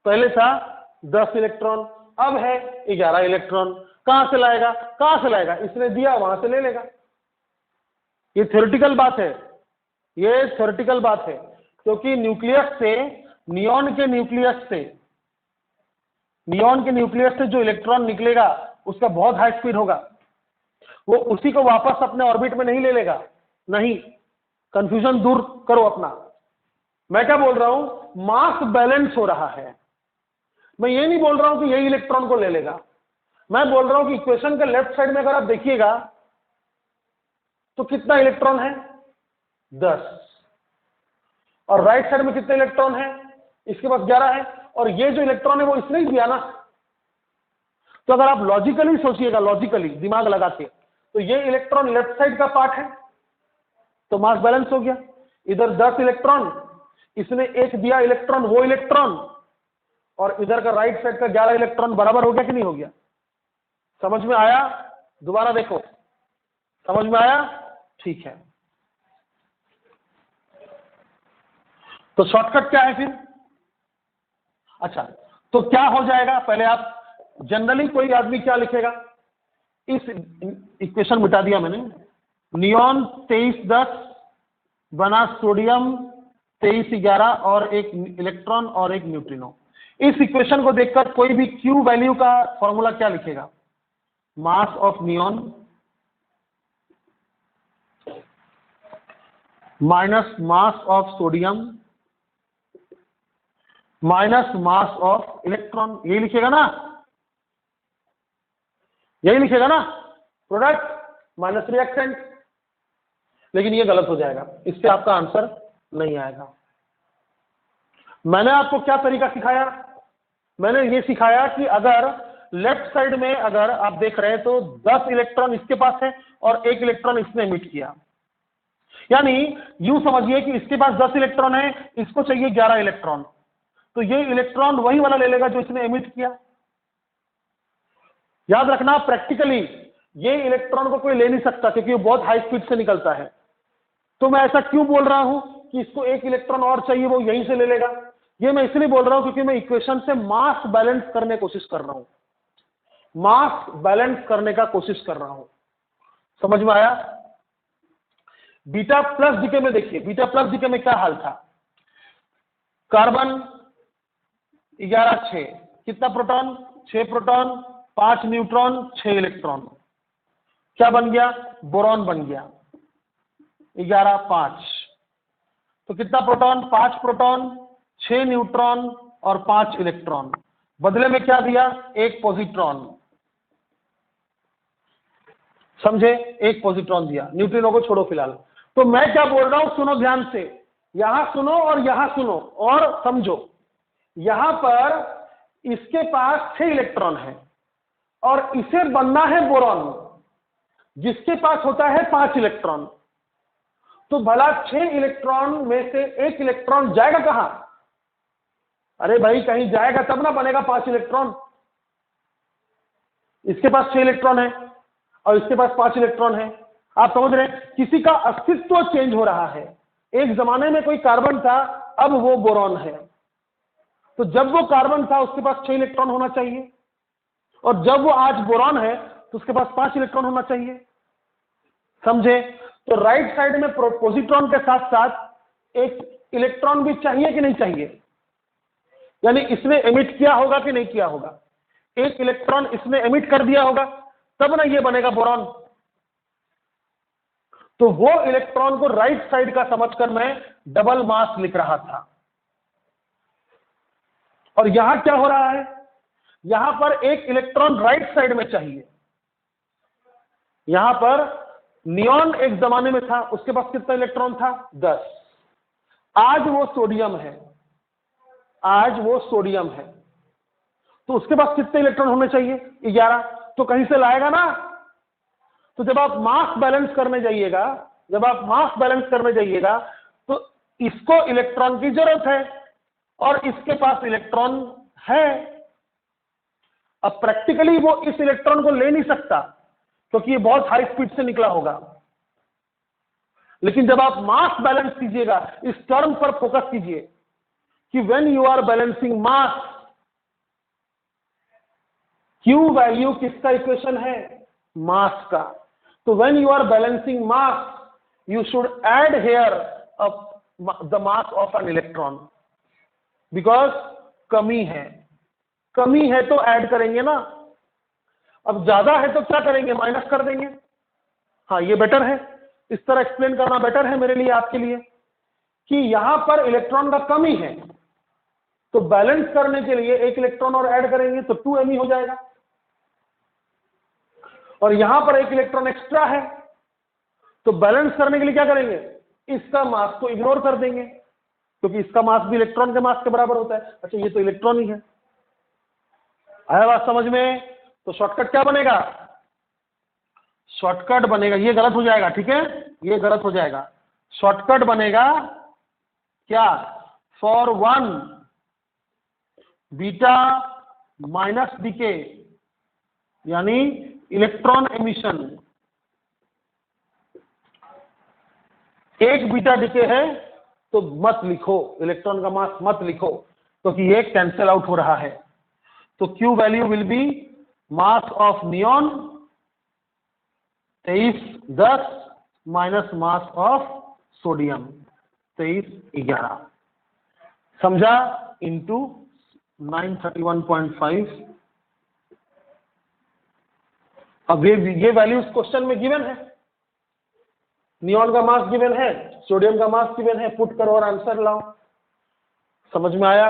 पहले था 10 इलेक्ट्रॉन, अब है 11 इलेक्ट्रॉन। कहां से लाएगा? कहां से लाएगा? इसने दिया, वहां से ले लेगा। ये थ्योरेटिकल बात है, ये थ्योरेटिकल बात है, क्योंकि न्यूक्लियस से, नियॉन के न्यूक्लियस से, नियॉन के न्यूक्लियस से जो इलेक्ट्रॉन निकलेगा उसका बहुत हाई स्पीड होगा, वो उसी को वापस अपने ऑर्बिट में नहीं ले लेगा। नहीं, कंफ्यूजन दूर करो अपना। मैं क्या बोल रहा हूं? मास बैलेंस हो रहा है। मैं ये नहीं बोल रहा हूं कि यही इलेक्ट्रॉन को ले लेगा, मैं बोल रहा हूं कि इक्वेशन के लेफ्ट साइड में अगर आप देखिएगा तो कितना इलेक्ट्रॉन है? 10, और राइट साइड में कितने इलेक्ट्रॉन है? इसके पास 11 है, और ये जो इलेक्ट्रॉन है वो इसने ही दिया ना। तो अगर आप लॉजिकली सोचिएगा, लॉजिकली दिमाग लगा के, तो ये इलेक्ट्रॉन लेफ्ट साइड का पार्ट है, तो मास बैलेंस हो गया। इधर 10 इलेक्ट्रॉन, इसने एक दिया इलेक्ट्रॉन, वो इलेक्ट्रॉन, और इधर का राइट साइड का 11 इलेक्ट्रॉन बराबर हो गया कि नहीं हो गया? समझ में आया? दोबारा देखो, समझ में आया? ठीक है। तो शॉर्टकट क्या है फिर? अच्छा, तो क्या हो जाएगा? पहले आप जनरली कोई आदमी क्या लिखेगा? इस इक्वेशन मिटा दिया मैंने, नियॉन 2310 बना सोडियम 2311 और एक इलेक्ट्रॉन और एक न्यूट्रिनो। इस इक्वेशन को देखकर कोई भी क्यू वैल्यू का फॉर्मूला क्या लिखेगा? Mass of neon minus mass of sodium minus mass of electron, यही लिखेगा ना? यही लिखेगा ना? Product minus reactant. लेकिन ये गलत हो जाएगा, इससे आपका आंसर नहीं आएगा। मैंने आपको क्या तरीका सिखाया? मैंने ये सिखाया कि अगर लेफ्ट साइड में अगर आप देख रहे हैं तो 10 इलेक्ट्रॉन इसके पास है और 1 इलेक्ट्रॉन इसने एमिट किया, यानी यूं समझिए कि इसके पास 10 इलेक्ट्रॉन है, इसको चाहिए 11 इलेक्ट्रॉन, तो ये इलेक्ट्रॉन वही वाला ले लेगा जो इसने एमिट किया। याद रखना प्रैक्टिकली ये इलेक्ट्रॉन को कोई ले नहीं सकता क्योंकि वो बहुत हाई स्पीड से निकलता है। तो मैं ऐसा क्यों बोल रहा हूं कि इसको 1 इलेक्ट्रॉन और चाहिए, वो यहीं से ले लेगा? ये मैं इसलिए बोल रहा हूं क्योंकि मैं इक्वेशन से मास बैलेंस करने की कोशिश कर रहा हूं, मास बैलेंस करने का कोशिश कर रहा हूं। समझ में आया? बीटा प्लस डीके में देखिए, बीटा प्लस डीके में क्या हाल था? कार्बन 11 6, कितना प्रोटॉन? 6 प्रोटॉन, 5 न्यूट्रॉन, 6 इलेक्ट्रॉन, क्या बन गया? बोरॉन बन गया 11 5। तो कितना प्रोटॉन? 5 प्रोटॉन, 6 न्यूट्रॉन और 5 इलेक्ट्रॉन। बदले में क्या दिया? 1 पॉजिट्रॉन। समझे? 1 पॉजिट्रॉन दिया, न्यूट्रिनो को छोड़ो फिलहाल। तो मैं क्या बोल रहा हूं, सुनो ध्यान से, यहां सुनो और यहां सुनो और समझो। यहां पर इसके पास 6 इलेक्ट्रॉन है और इसे बनना है बोरॉन जिसके पास होता है 5 इलेक्ट्रॉन। तो भला 6 इलेक्ट्रॉन में से 1 इलेक्ट्रॉन जाएगा कहां? अरे भाई कहीं जाएगा तब ना बनेगा 5 इलेक्ट्रॉन। इसके पास 6 इलेक्ट्रॉन है और इसके पास 5 इलेक्ट्रॉन है। आप समझ रहे हैं? किसी का अस्तित्व चेंज हो रहा है। एक जमाने में कोई कार्बन था, अब वो बोरॉन है। तो जब वो कार्बन था उसके पास 6 इलेक्ट्रॉन होना चाहिए और जब वो आज बोरॉन है तो उसके पास 5 इलेक्ट्रॉन होना चाहिए। समझे? तो राइट साइड में पॉजिट्रॉन के साथ साथ एक इलेक्ट्रॉन भी चाहिए कि नहीं चाहिए? यानी इसने एमिट किया होगा कि नहीं किया होगा? 1 इलेक्ट्रॉन इसने एमिट कर दिया होगा तब ना ये बनेगा बोरॉन। तो वो इलेक्ट्रॉन को राइट साइड का समझकर मैं डबल मास लिख रहा था। और यहां क्या हो रहा है? यहां पर 1 इलेक्ट्रॉन राइट साइड में चाहिए। यहां पर नियॉन एक जमाने में था, उसके पास कितना इलेक्ट्रॉन था? 10। आज वो सोडियम है, आज वो सोडियम है, तो उसके पास कितने इलेक्ट्रॉन होने चाहिए? 11। तो कहीं से लाएगा ना। तो जब आप मास बैलेंस करने जाइएगा, जब आप मास बैलेंस करने जाइएगा तो इसको इलेक्ट्रॉन की जरूरत है और इसके पास इलेक्ट्रॉन है। अब प्रैक्टिकली वो इस इलेक्ट्रॉन को ले नहीं सकता क्योंकि ये बहुत हाई स्पीड से निकला होगा। लेकिन जब आप मास बैलेंस कीजिएगा, इस टर्म पर फोकस कीजिए कि when you are balancing mass, Q value किसका इक्वेशन है? मास का। तो when you are balancing mass you should add here the mass of an electron because कमी है तो ऐड करेंगे ना। अब ज्यादा है तो क्या करेंगे? माइनस कर देंगे। हाँ ये बेटर है, इस तरह एक्सप्लेन करना बेटर है मेरे लिए, आपके लिए, कि यहां पर इलेक्ट्रॉन का कमी है तो बैलेंस करने के लिए 1 इलेक्ट्रॉन और ऐड करेंगे तो 2me हो जाएगा। और यहां पर 1 इलेक्ट्रॉन एक्स्ट्रा है तो बैलेंस करने के लिए क्या करेंगे? इसका मास को इग्नोर कर देंगे क्योंकि इसका मास भी इलेक्ट्रॉन के मास के बराबर होता है। अच्छा ये तो इलेक्ट्रॉन ही है। आया बात समझ में? तो शॉर्टकट क्या बनेगा? शॉर्टकट बनेगा, ये गलत हो जाएगा, ठीक है, ये गलत हो जाएगा। शॉर्टकट बनेगा क्या? फॉर 1 बीटा माइनस डीके यानी इलेक्ट्रॉन एमिशन, 1 बीटा डीके है तो मत लिखो, इलेक्ट्रॉन का मास मत लिखो क्योंकि ये कैंसिल आउट हो रहा है। तो Q value will be mass of neon 23 10 minus mass of sodium 23 11, समझा? इंटू 931.5। अब ये वैल्यूज क्वेश्चन में गिवन है। नियॉन का मास गिवन है, सोडियम का मास गिवन है, पुट करो और आंसर लाओ। समझ में आया?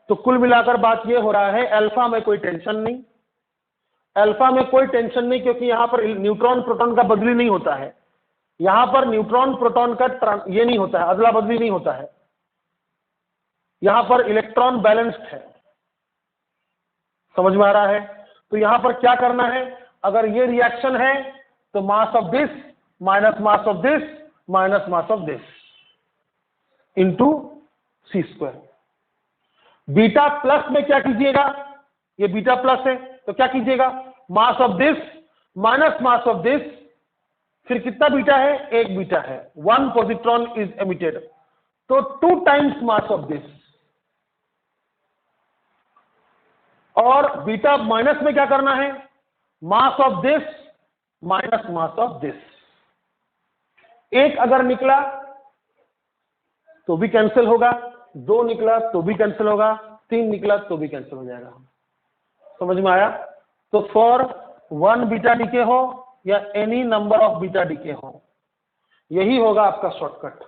तो कुल मिलाकर बात ये हो रहा है, अल्फा में कोई टेंशन नहीं, अल्फा में कोई टेंशन नहीं क्योंकि यहां पर न्यूट्रॉन प्रोटॉन का बदली नहीं होता है। यहां पर न्यूट्रॉन प्रोटॉन का ये नहीं होता है, अदला बदली नहीं होता है। यहां पर इलेक्ट्रॉन बैलेंस्ड है, समझ में आ रहा है? तो यहां पर क्या करना है, अगर ये रिएक्शन है तो mass of this minus mass of this minus mass of this into C square. Beta plus में क्या कीजिएगा, ये बीटा प्लस है तो क्या कीजिएगा, मास of this minus mass of this, फिर कितना बीटा है, एक बीटा है, 1 पॉजिट्रॉन इज एमिटेड, तो 2 टाइम्स मास ऑफ दिस। और बीटा माइनस में क्या करना है, mass of this minus mass of this. एक अगर निकला तो भी कैंसिल होगा, 2 निकला तो भी कैंसिल होगा, 3 निकला तो भी कैंसिल हो जाएगा। समझ में आया? तो फॉर 1 बीटा डीके हो या any number of beta decay हो, यही होगा आपका शॉर्टकट।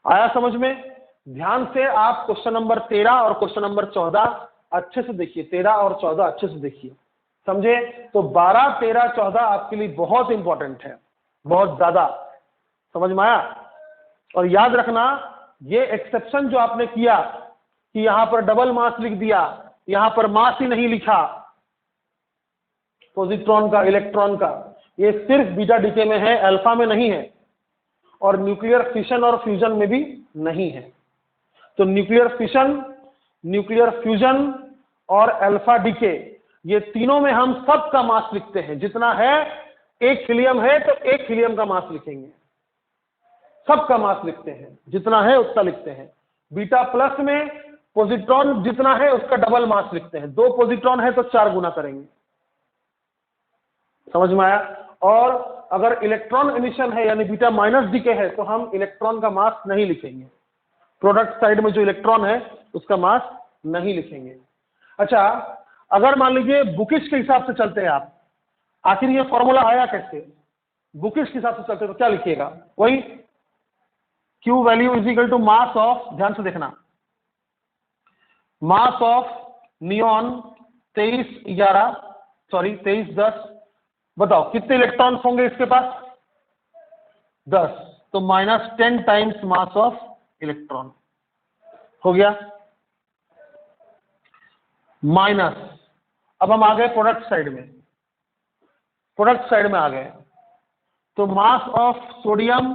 आया समझ में? ध्यान से आप क्वेश्चन नंबर 13 और क्वेश्चन नंबर 14 अच्छे से देखिए, 13 और 14 अच्छे से देखिए, समझे? तो 12, 13, 14 आपके लिए बहुत इंपॉर्टेंट है, बहुत ज्यादा। समझ में आया? और याद रखना, ये एक्सेप्शन जो आपने किया कि यहां पर डबल मास लिख दिया, यहां पर मास ही नहीं लिखा पॉजिट्रॉन का, इलेक्ट्रॉन का, ये सिर्फ बीटा डीके में है, अल्फा में नहीं है, और न्यूक्लियर फिशन और फ्यूजन में भी नहीं है। तो न्यूक्लियर फिशन, न्यूक्लियर फ्यूजन और अल्फा डीके, ये तीनों में हम सबका मास लिखते हैं। जितना है, एक हीलियम है तो एक हीलियम का मास लिखेंगे, सबका मास लिखते हैं, जितना है उतना लिखते हैं। बीटा प्लस में पॉजिट्रॉन जितना है उसका डबल मास लिखते हैं, 2 पॉजिट्रॉन है तो 4 गुना करेंगे। समझ में आया? और अगर इलेक्ट्रॉन एमिशन है यानी बीटा माइनस डीके है तो हम इलेक्ट्रॉन का मास नहीं लिखेंगे, प्रोडक्ट साइड में जो इलेक्ट्रॉन है उसका मास नहीं लिखेंगे। अच्छा, अगर मान लीजिए बुकिश के हिसाब से चलते हैं आप, आखिर ये फॉर्मूला आया कैसे, बुकिश के हिसाब से चलते तो क्या लिखिएगा, वही Q value is equal to mass of, ध्यान से देखना, मास ऑफ नियॉन 2310, बताओ कितने इलेक्ट्रॉन्स होंगे इसके पास, 10, तो minus 10 times mass of electron हो गया माइनस। अब हम आ गए प्रोडक्ट साइड में, प्रोडक्ट साइड में आ गए तो मास ऑफ सोडियम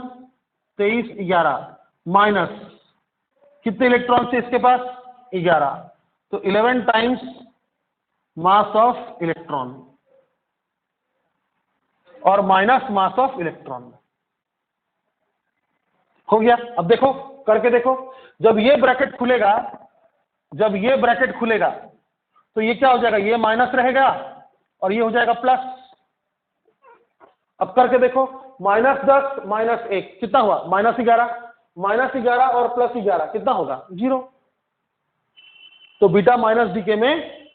2311 माइनस कितने इलेक्ट्रॉन से इसके पास, 11, तो 11 टाइम्स मास ऑफ इलेक्ट्रॉन और माइनस मास ऑफ इलेक्ट्रॉन हो गया। अब देखो, करके देखो, जब ये ब्रैकेट खुलेगा, जब ये ब्रैकेट खुलेगा तो ये क्या हो जाएगा, ये माइनस रहेगा और ये हो जाएगा प्लस। अब करके देखो, -10 -1 कितना हुआ, -11, -11 और +11 कितना होगा, 0। तो बीटा माइनस डीके में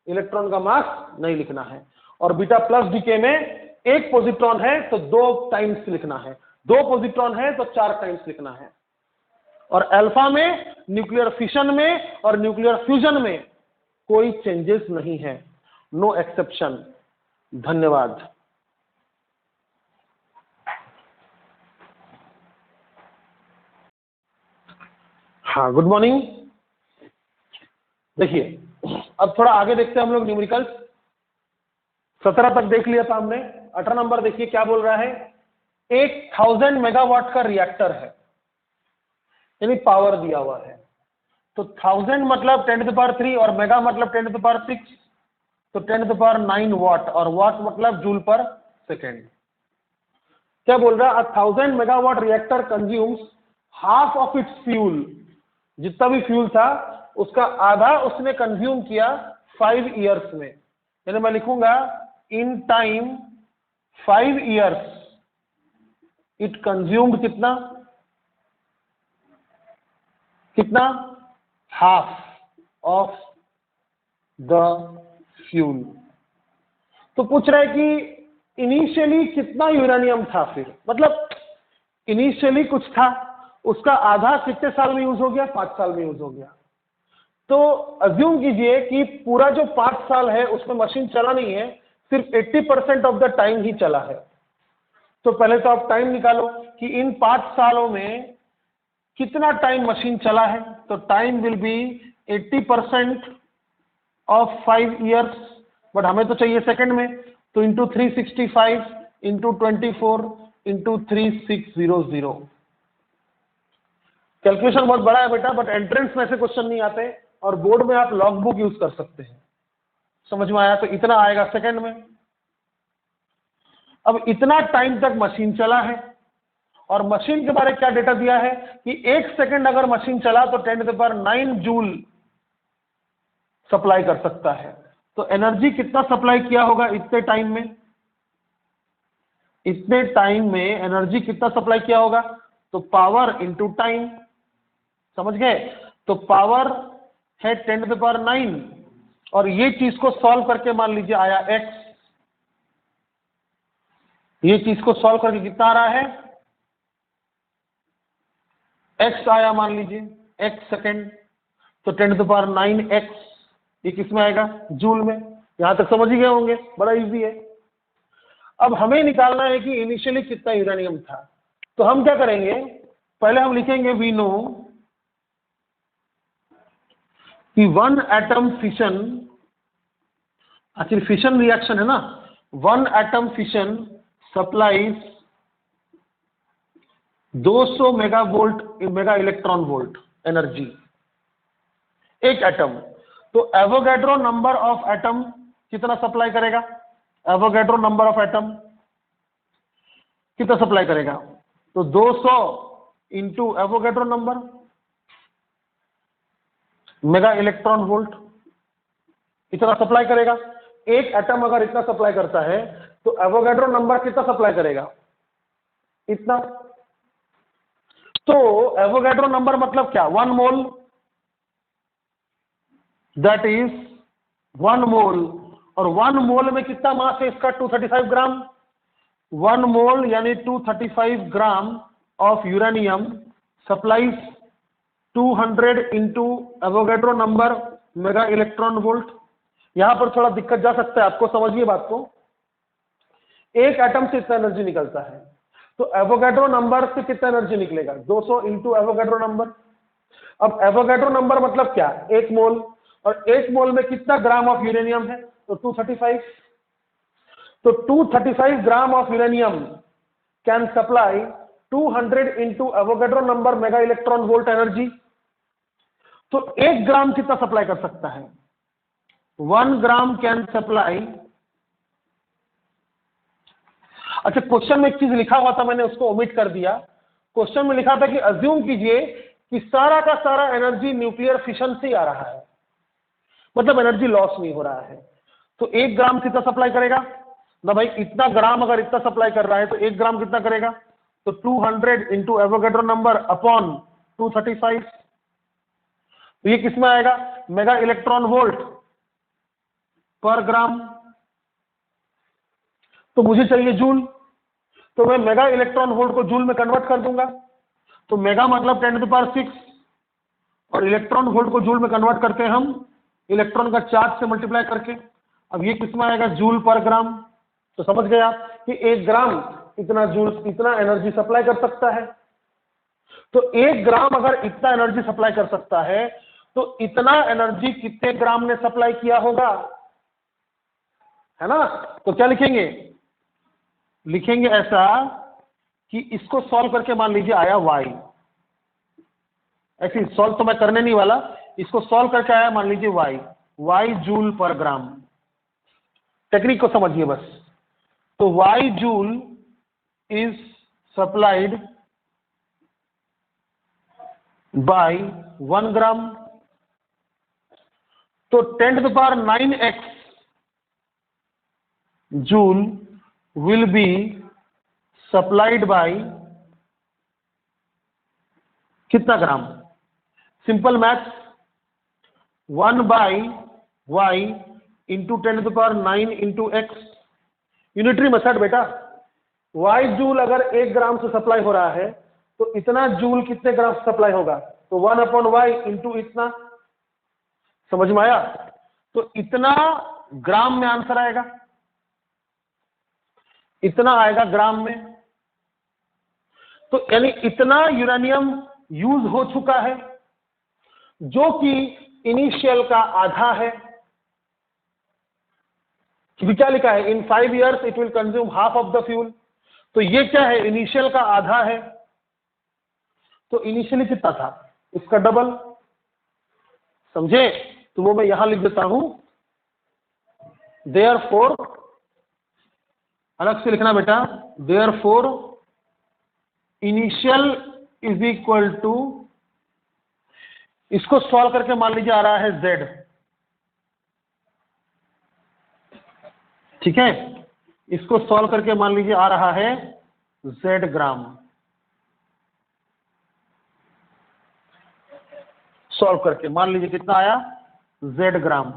इलेक्ट्रॉन का मास नहीं लिखना है, और बीटा प्लस डीके में एक पॉजिट्रॉन है तो 2 टाइम्स लिखना है, 2 पॉजिट्रॉन है तो 4 टाइम्स लिखना है। और अल्फा में, न्यूक्लियर फिशन में और न्यूक्लियर फ्यूजन में कोई चेंजेस नहीं है, नो एक्सेप्शन। धन्यवाद। हाँ, गुड मॉर्निंग। देखिए, अब थोड़ा आगे देखते हैं हम लोग न्यूमेरिकल्स। 17 तक देख लिया था हमने, 18 नंबर देखिए क्या बोल रहा है। एक 1000 मेगावाट का रिएक्टर है, यानी पावर दिया हुआ है, तो 1000 मतलब 10³ और मेगा मतलब 10⁶, तो 10⁹ वाट, और वाट मतलब जूल पर सेकेंड। क्या बोल रहा है, 1000 megawatt reactor consumes half of its fuel, जितना भी फ्यूल था उसका आधा उसने कंज्यूम किया 5 इयर्स में, यानी मैं लिखूंगा in time 5 years it consumed कितना, कितना, हाफ ऑफ द फ्यूल। तो पूछ रहा है कि इनिशियली कितना यूरेनियम था, फिर मतलब इनिशियली कुछ था, उसका आधा कितने साल में यूज हो गया, 5 साल में यूज हो गया। तो अज्यूम कीजिए कि पूरा जो 5 साल है उसमें मशीन चला नहीं है, सिर्फ 80% ऑफ द टाइम ही चला है। तो पहले तो आप टाइम निकालो कि इन 5 सालों में कितना टाइम मशीन चला है, तो time will be 80% of 5 years, but हमें तो चाहिए सेकंड में, तो इंटू 365 इंटू 24 इंटू 3600। कैलकुलेशन बहुत बड़ा है बेटा, बट एंट्रेंस में ऐसे क्वेश्चन नहीं आते, और बोर्ड में आप लॉग बुक यूज कर सकते हैं। समझ में आया? तो इतना आएगा सेकंड में। अब इतना टाइम तक मशीन चला है, और मशीन के बारे में क्या डेटा दिया है कि 1 सेकंड अगर मशीन चला तो 10⁹ जूल सप्लाई कर सकता है। तो एनर्जी कितना सप्लाई किया होगा इतने टाइम में? इतने टाइम में एनर्जी कितना सप्लाई किया होगा? तो पावर इंटू टाइम। समझ गए? तो पावर है 10⁹, और ये चीज को सॉल्व करके मान लीजिए आया x। ये चीज को सॉल्व करके कितना आ रहा है? x आया, मान लीजिए x सेकेंड, तो 10⁹x, ये किस में आएगा? जूल में। यहां तक समझ ही गए होंगे, बड़ा इजी है। अब हमें निकालना है कि इनिशियली कितना यूरेनियम था। तो हम क्या करेंगे, पहले हम लिखेंगे वी नो कि 1 एटम फिशन, आखिर फिशन रिएक्शन है ना, 1 atom fission supplies 200 mega electron volt energy, एक एटम। तो एवोगैड्रो नंबर ऑफ एटम कितना सप्लाई करेगा? एवोगैड्रो नंबर ऑफ एटम कितना सप्लाई करेगा? तो 200 into Avogadro number mega electron volt, इतना सप्लाई करेगा। एक एटम अगर इतना सप्लाई करता है तो एवोगैड्रो नंबर कितना सप्लाई करेगा? इतना। तो एवोगैड्रो नंबर मतलब क्या? 1 मोल, दैट इज 1 मोल। और 1 मोल में कितना मास है इसका? 235 ग्राम। 1 मोल यानी 235 gram of uranium supplies 200 into Avogadro number mega electron volt. यहां पर थोड़ा दिक्कत जा सकता है आपको, समझिए बात को। एक एटम से इतना एनर्जी निकलता है, तो एवोगैड्रो नंबर से कितना एनर्जी निकलेगा? 200 इंटू एवोगैड्रो नंबर। अब एवोगैड्रो नंबर मतलब क्या? 1 मोल, और 1 मोल में कितना ग्राम ऑफ यूरेनियम है? तो 235। तो 235 gram of uranium can supply 200 into Avogadro number mega electron volt energy. तो 1 ग्राम कितना सप्लाई कर सकता है? 1 ग्राम कैन सप्लाई। अच्छा, क्वेश्चन में एक चीज लिखा हुआ था, मैंने उसको ओमिट कर दिया। क्वेश्चन में लिखा था कि अज्यूम कीजिए कि सारा का सारा एनर्जी न्यूक्लियर फिशन से आ रहा है, मतलब एनर्जी लॉस नहीं हो रहा है। तो 1 ग्राम कितना सप्लाई करेगा ना भाई? इतना ग्राम अगर इतना सप्लाई कर रहा है तो 1 ग्राम कितना करेगा? तो 200 इंटू एवोगैड्रो नंबर अपॉन 235। तो ये किस में आएगा? मेगा इलेक्ट्रॉन वोल्ट पर ग्राम। तो मुझे चाहिए जूल, तो मैं मेगा इलेक्ट्रॉन वोल्ट को जूल में कन्वर्ट कर दूंगा। तो मेगा मतलब 10⁶, और इलेक्ट्रॉन वोल्ट को जूल में कन्वर्ट करते हैं हम इलेक्ट्रॉन का चार्ज से मल्टीप्लाई करके। अब ये किस में आएगा? जूल पर ग्राम। तो समझ गए आप कि 1 ग्राम इतना जूल, इतना एनर्जी सप्लाई कर सकता है। तो 1 ग्राम अगर इतना एनर्जी सप्लाई कर सकता है तो इतना एनर्जी कितने ग्राम ने सप्लाई किया होगा, है ना? तो क्या लिखेंगे? लिखेंगे ऐसा कि इसको सॉल्व करके मान लीजिए आया y। ऐसे सॉल्व तो मैं करने नहीं वाला, इसको सॉल्व करके आया मान लीजिए y जूल पर ग्राम। टेक्निक को समझिए बस। तो y joule is supplied by 1 gram. तो 10⁹x joule will be supplied by कितना gram? Simple math, 1 by y into 10⁹ into x। Unitary method बेटा। y जूल अगर 1 ग्राम से सप्लाई हो रहा है तो इतना जूल कितने ग्राम से सप्लाई होगा? तो 1/y इंटू इतना। समझ में आया? तो इतना ग्राम में आंसर आएगा, इतना आएगा ग्राम में। तो यानी इतना यूरेनियम यूज हो चुका है, जो कि इनिशियल का आधा है। क्या लिखा है, इन 5 years it will consume half of the fuel. तो ये क्या है, इनिशियल का आधा है, तो इनिशियली कितना था, इसका डबल। समझे? तो वो मैं यहां लिख देता हूं, देयरफॉर, अलग से लिखना बेटा, therefore initial is equal to, इसको सॉल्व करके मान लीजिए आ रहा है Z, ठीक है, इसको सॉल्व करके मान लीजिए आ रहा है Z ग्राम। सॉल्व करके मान लीजिए कितना आया, Z ग्राम।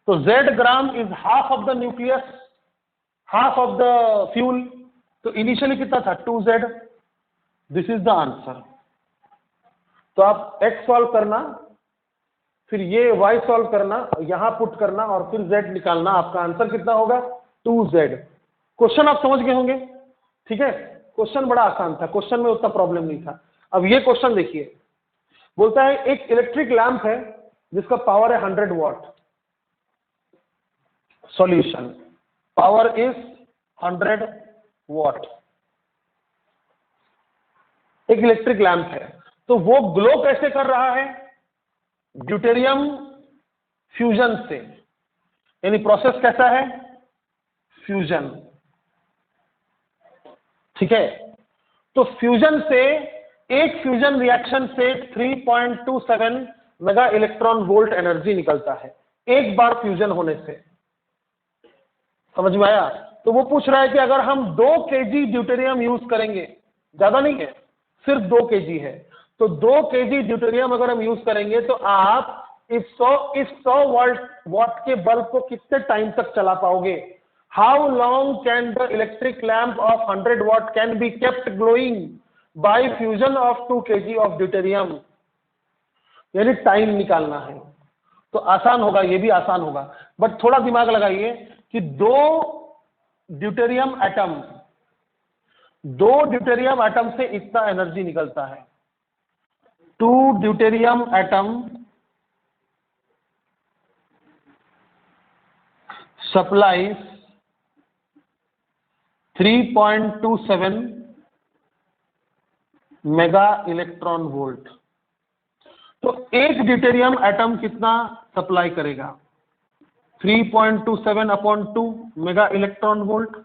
तो Z gram is half of the nucleus, half of the fuel. तो इनिशियली कितना था, 2Z। This is the answer. तो आप X सॉल्व करना, फिर ये Y सॉल्व करना, यहां पुट करना और फिर Z निकालना, आपका आंसर कितना होगा, 2Z। क्वेश्चन आप समझ गए होंगे, ठीक है। क्वेश्चन बड़ा आसान था, क्वेश्चन में उतना प्रॉब्लम नहीं था। अब ये क्वेश्चन देखिए, बोलता है एक इलेक्ट्रिक लैंप है जिसका पावर है 100 what. Solution, power is 100 what. एक इलेक्ट्रिक लैंप है, तो वो ग्लो कैसे कर रहा है, ड्यूटेरियम फ्यूजन से। यानी प्रोसेस कैसा है, फ्यूजन, ठीक है। तो फ्यूजन से, एक फ्यूजन रिएक्शन से 3.27 मेगा इलेक्ट्रॉन वोल्ट एनर्जी निकलता है एक बार फ्यूजन होने से। समझ में आया? तो वो पूछ रहा है कि अगर हम 2 kg ड्यूटेरियम यूज करेंगे, ज्यादा नहीं है, सिर्फ 2 kg है, तो 2 kg ड्यूटेरियम अगर हम यूज करेंगे तो आप इस 100 वाट के बल्ब को कितने टाइम तक चला पाओगे। How long can the electric lamp of 100 watt can be kept glowing bye fusion of 2 kg of deuterium. यानी टाइम निकालना है। तो आसान होगा, ये भी आसान होगा, बट थोड़ा दिमाग लगाइए कि 2 ड्यूटेरियम एटम से इतना एनर्जी निकलता है। 2 deuterium atom supplies 3.27 mega electron volt. तो एक ड्यूटेरियम एटम कितना सप्लाई करेगा, 3.27/2 मेगा इलेक्ट्रॉन वोल्ट।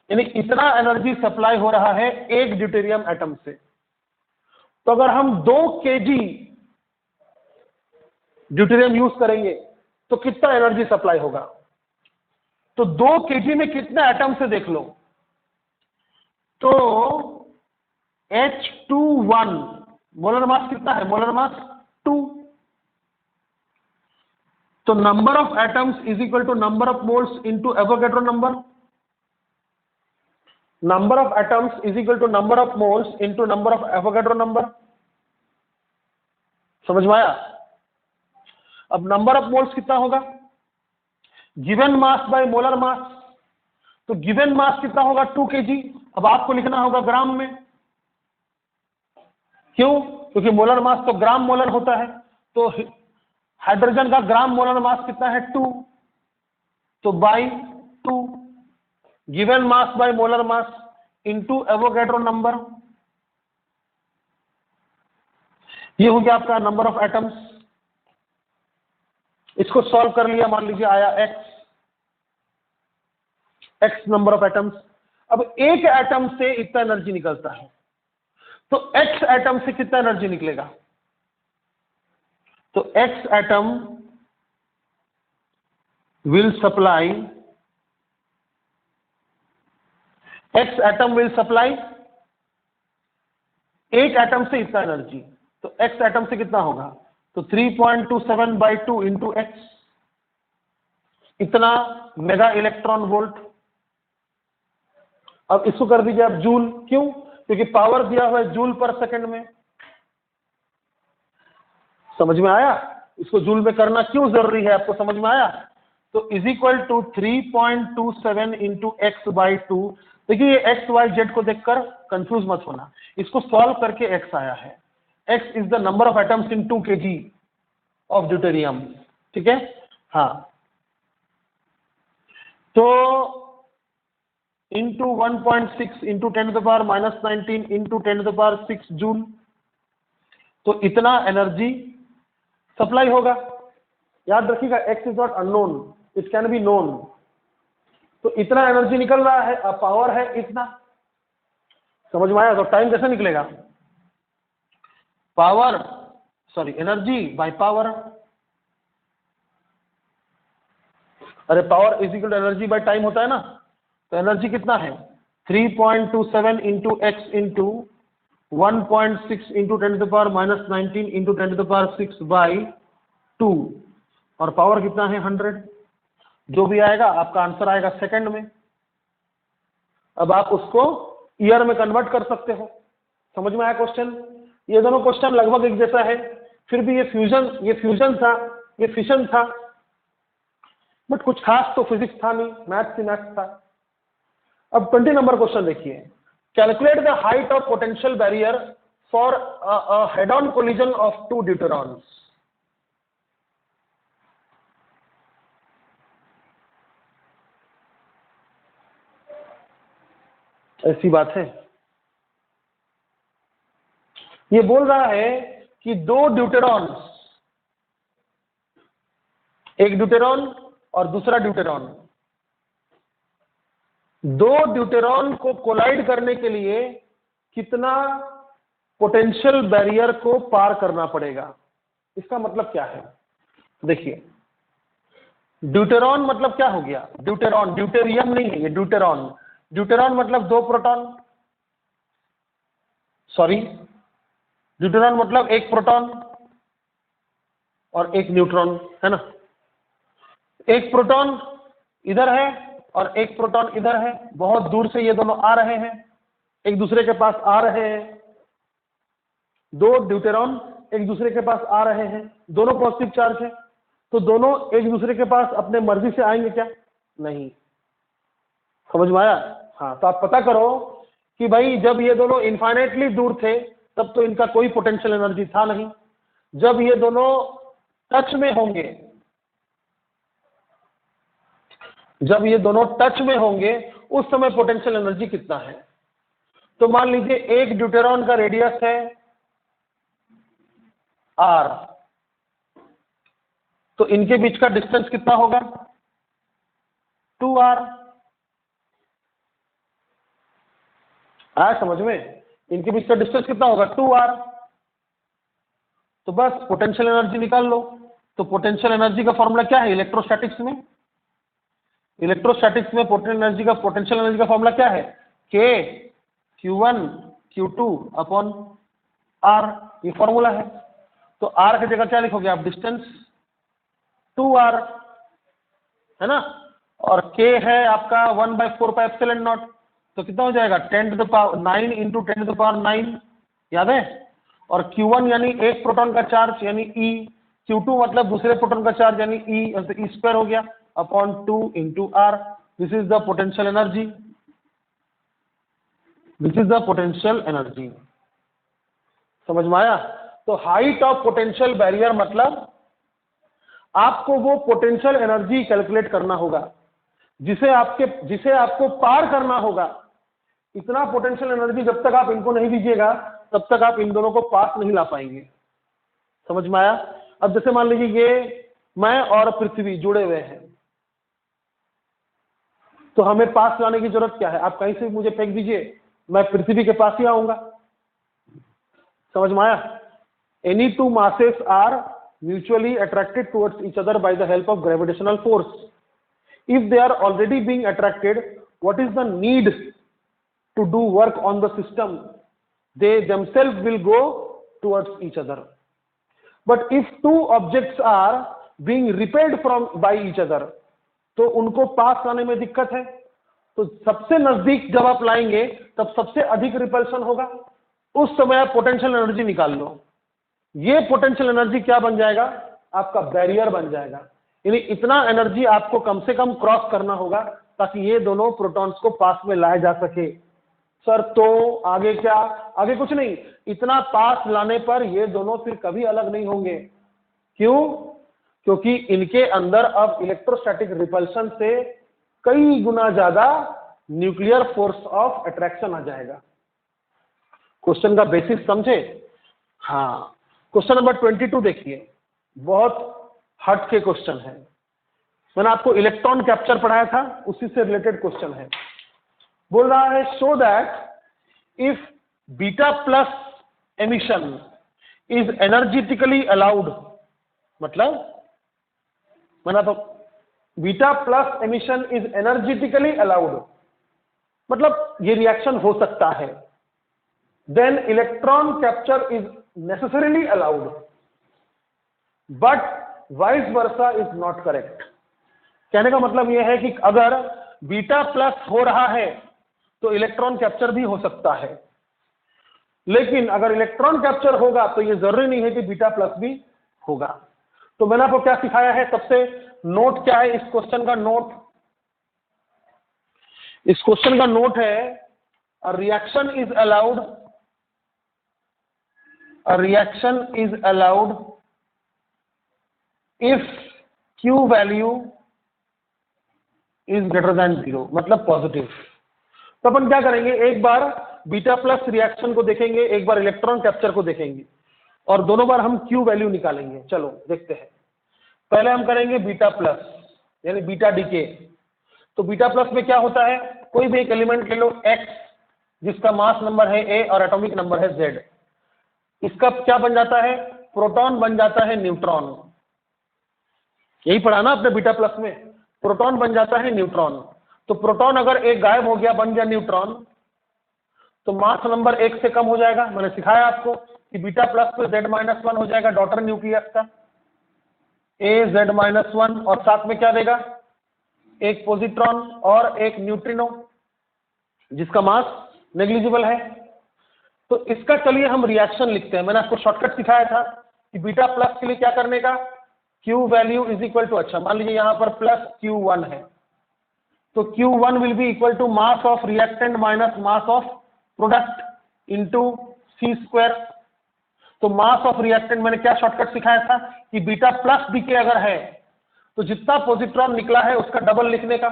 यानी इतना एनर्जी सप्लाई हो रहा है एक ड्यूटेरियम एटम से। तो अगर हम 2 kg ड्यूटेरियम यूज करेंगे तो कितना एनर्जी सप्लाई होगा। तो 2 kg में कितने एटम से देख लो, तो H21 मोलर मास कितना है, मोलर मास 2। तो number of atoms is equal to number of moles into Avogadro number. Number of atoms is equal to number of moles into number of Avogadro number. समझ में आया? अब नंबर ऑफ मोल्स कितना होगा, given mass by molar mass. तो गिवन मास कितना होगा, 2 kg। अब आपको लिखना होगा ग्राम में, क्यों, क्योंकि मोलर मास तो ग्राम मोलर होता है। तो हाइड्रोजन का ग्राम मोलर मास कितना है, 2, तो by 2 given mass by molar mass into Avogadro number. ये हो गया आपका नंबर ऑफ एटम्स। इसको सॉल्व कर लिया, मान लीजिए आया x नंबर ऑफ एटम्स। अब एक एटम से इतना एनर्जी निकलता है, तो x एटम से कितना एनर्जी निकलेगा। तो x एटम विल सप्लाई, एक एटम से इतना एनर्जी, तो x एटम से कितना होगा, तो 3.27/2 इंटू x, इतना मेगा इलेक्ट्रॉन वोल्ट। अब इसको कर दीजिए आप जूल, क्यों, क्योंकि पावर दिया हुआ है जूल पर सेकंड में। समझ में आया? इसको जूल में करना क्यों जरूरी है, आपको समझ में आया? तो is equal to 3.27 into x/2। देखिए ये x y z को देखकर कंफ्यूज मत होना, इसको सॉल्व करके x आया है। x is the number of atoms in 2 kg of deuterium, ठीक है। हाँ, तो इंटू 1.6 इंटू 10⁻⁻19 इंटू 10⁻6 जूल, तो इतना एनर्जी सप्लाई होगा। याद रखिएगा x is not unknown, it can be known. तो इतना एनर्जी निकल रहा है, अब पावर है इतना, समझ में आया। तो टाइम कैसे निकलेगा, power sorry energy by power. अरे power is equal to energy by time होता है ना। तो एनर्जी कितना है 3.27 into x into 1.6 into 10⁻⁻19 into 10⁻6 by 2, और पावर कितना है 100। जो भी आएगा आपका आंसर आएगा सेकंड में। अब आप उसको ईयर में कन्वर्ट कर सकते हो। समझ में आया क्वेश्चन। ये दोनों क्वेश्चन लगभग एक जैसा है, फिर भी ये फ्यूजन था, ये फिशन था, बट कुछ खास तो फिजिक्स था नहीं, मैथ्स ही मैथ्स था। अब 20 नंबर क्वेश्चन देखिए, calculate the height of potential barrier for head on collision of 2 ड्यूटेरॉन्स। ऐसी बात है, ये बोल रहा है कि 2 ड्यूटेरॉन्स, एक ड्यूटेरॉन और दूसरा ड्यूटेरॉन, 2 ड्यूटेरॉन को कोलाइड करने के लिए कितना पोटेंशियल बैरियर को पार करना पड़ेगा। इसका मतलब क्या है, देखिए ड्यूटेरॉन मतलब क्या हो गया, ड्यूटेरॉन, ड्यूटेरियम नहीं है ये, ड्यूटेरॉन। ड्यूटेरॉन मतलब 2 प्रोटॉन, सॉरी ड्यूटेरॉन मतलब 1 प्रोटॉन और 1 न्यूट्रॉन, है ना। 1 प्रोटॉन इधर है और 1 प्रोटॉन इधर है, बहुत दूर से ये दोनों आ रहे हैं, एक दूसरे के पास आ रहे हैं। 2 ड्यूटेरॉन एक दूसरे के पास आ रहे हैं, दोनों पॉजिटिव चार्ज है, तो दोनों एक दूसरे के पास अपने मर्जी से आएंगे क्या, नहीं। समझ में आया। हाँ, तो आप पता करो कि भाई जब ये दोनों इनफाइनाइटली दूर थे तब तो इनका कोई पोटेंशियल एनर्जी था नहीं। जब ये दोनों टच में होंगे, जब ये दोनों टच में होंगे उस समय पोटेंशियल एनर्जी कितना है। तो मान लीजिए एक ड्यूटेरॉन का रेडियस है r, तो इनके बीच का डिस्टेंस कितना होगा 2r। आया समझ में, इनके बीच का डिस्टेंस कितना होगा 2r। तो बस पोटेंशियल एनर्जी निकाल लो। तो पोटेंशियल एनर्जी का फॉर्मूला क्या है इलेक्ट्रोस्टैटिक्स में, इलेक्ट्रोस्टैटिक्स में पोटेंशियल एनर्जी का फॉर्मूला क्या है, k q1 q2 upon r, ये फॉर्मूला है। तो r की जगह क्या लिखोगे आप, डिस्टेंस 2r, है ना, और k है आपका 1/4πε0, तो कितना हो जाएगा 10⁹ इंटू 10⁹9, याद है। और q1 यानी एक प्रोटॉन का चार्ज यानी e, q2 मतलब दूसरे प्रोटॉन का चार्ज यानी e स्क्वायर हो गया upon 2 into r। This is the potential energy, this is the potential energy. समझ में आया। तो हाइट ऑफ पोटेंशियल बैरियर मतलब आपको वो पोटेंशियल एनर्जी कैलकुलेट करना होगा जिसे आपको पार करना होगा। इतना पोटेंशियल एनर्जी जब तक आप इनको नहीं दीजिएगा तब तक आप इन दोनों को पास नहीं ला पाएंगे। समझ में आया। अब जैसे मान लीजिए ये मैं और पृथ्वी जुड़े हुए हैं, तो हमें पास लाने की जरूरत क्या है, आप कहीं से मुझे फेंक दीजिए, मैं पृथ्वी के पास ही आऊंगा। समझ में आया। Any 2 masses are mutually attracted towards each other by the help of gravitational force. If they are already being attracted, what is the need to do work on the system? They themselves will go towards each other. But if 2 objects are being repelled by each other, तो उनको पास लाने में दिक्कत है। तो सबसे नजदीक जब आप लाएंगे तब सबसे अधिक रिपल्शन होगा, उस समय आप पोटेंशियल एनर्जी निकाल लो। ये पोटेंशियल एनर्जी क्या बन जाएगा, आपका बैरियर बन जाएगा। यानी इतना एनर्जी आपको कम से कम क्रॉस करना होगा ताकि ये दोनों प्रोटॉन्स को पास में लाया जा सके। सर तो आगे क्या, आगे कुछ नहीं, इतना पास लाने पर ये दोनों फिर कभी अलग नहीं होंगे। क्यों? क्योंकि इनके अंदर अब इलेक्ट्रोस्टैटिक रिपल्शन से कई गुना ज्यादा न्यूक्लियर फोर्स ऑफ अट्रैक्शन आ जाएगा। क्वेश्चन का बेसिस समझे? हाँ, क्वेश्चन नंबर 22 देखिए, बहुत हट के क्वेश्चन है। मैंने आपको इलेक्ट्रॉन कैप्चर पढ़ाया था, उसी से रिलेटेड क्वेश्चन है। बोल रहा है show that if beta plus emission is energetically allowed, मतलब मैंने तो beta plus emission is energetically allowed, मतलब ये रिएक्शन हो सकता है, then electron capture is necessarily allowed but vice versa is not correct. कहने का मतलब यह है कि अगर बीटा प्लस हो रहा है तो इलेक्ट्रॉन कैप्चर भी हो सकता है, लेकिन अगर इलेक्ट्रॉन कैप्चर होगा तो यह जरूरी नहीं है कि बीटा प्लस भी होगा। तो मैंने आपको क्या सिखाया है? सबसे नोट क्या है इस क्वेश्चन का? नोट, इस क्वेश्चन का नोट है a reaction is allowed, a reaction is allowed if Q value is greater than 0, मतलब पॉजिटिव। तो अपन क्या करेंगे, एक बार बीटा प्लस रिएक्शन को देखेंगे, एक बार इलेक्ट्रॉन कैप्चर को देखेंगे, और दोनों बार हम Q वैल्यू निकालेंगे। चलो देखते हैं। पहले हम करेंगे बीटा प्लस, यानी बीटा डीके। तो बीटा प्लस में क्या होता है, कोई भी एक एलिमेंट ले लो X, जिसका मास नंबर है A और एटॉमिक नंबर है Z, इसका क्या बन जाता है? प्रोटॉन बन जाता है न्यूट्रॉन। यही पढ़ा ना आपने बीटा प्लस में, प्रोटॉन बन जाता है न्यूट्रॉन। तो प्रोटॉन अगर एक गायब हो गया, बन गया न्यूट्रॉन, तो मास नंबर 1 से कम हो जाएगा। मैंने सिखाया आपको कि बीटा प्लस पे Z-1 हो जाएगा डॉटर न्यूक्लियस का, AZ-1, और साथ में क्या देगा? एक पॉजिट्रॉन और एक न्यूट्रिनो, जिसका मास नेग्लिजिबल है। तो इसका चलिए हम रिएक्शन लिखते हैं। मैंने आपको शॉर्टकट सिखाया था कि बीटा प्लस के लिए क्या करने का, Q value is equal to, अच्छा मान लीजिए यहां पर प्लस Q1 है, तो Q1 will be equal to mass of reactant minus mass of product into C²। तो मास ऑफ रिएक्टेंट मैंने क्या शॉर्टकट सिखाया था कि बीटा प्लस डीके अगर है तो जितना पॉजिट्रॉन निकला है उसका डबल लिखने का,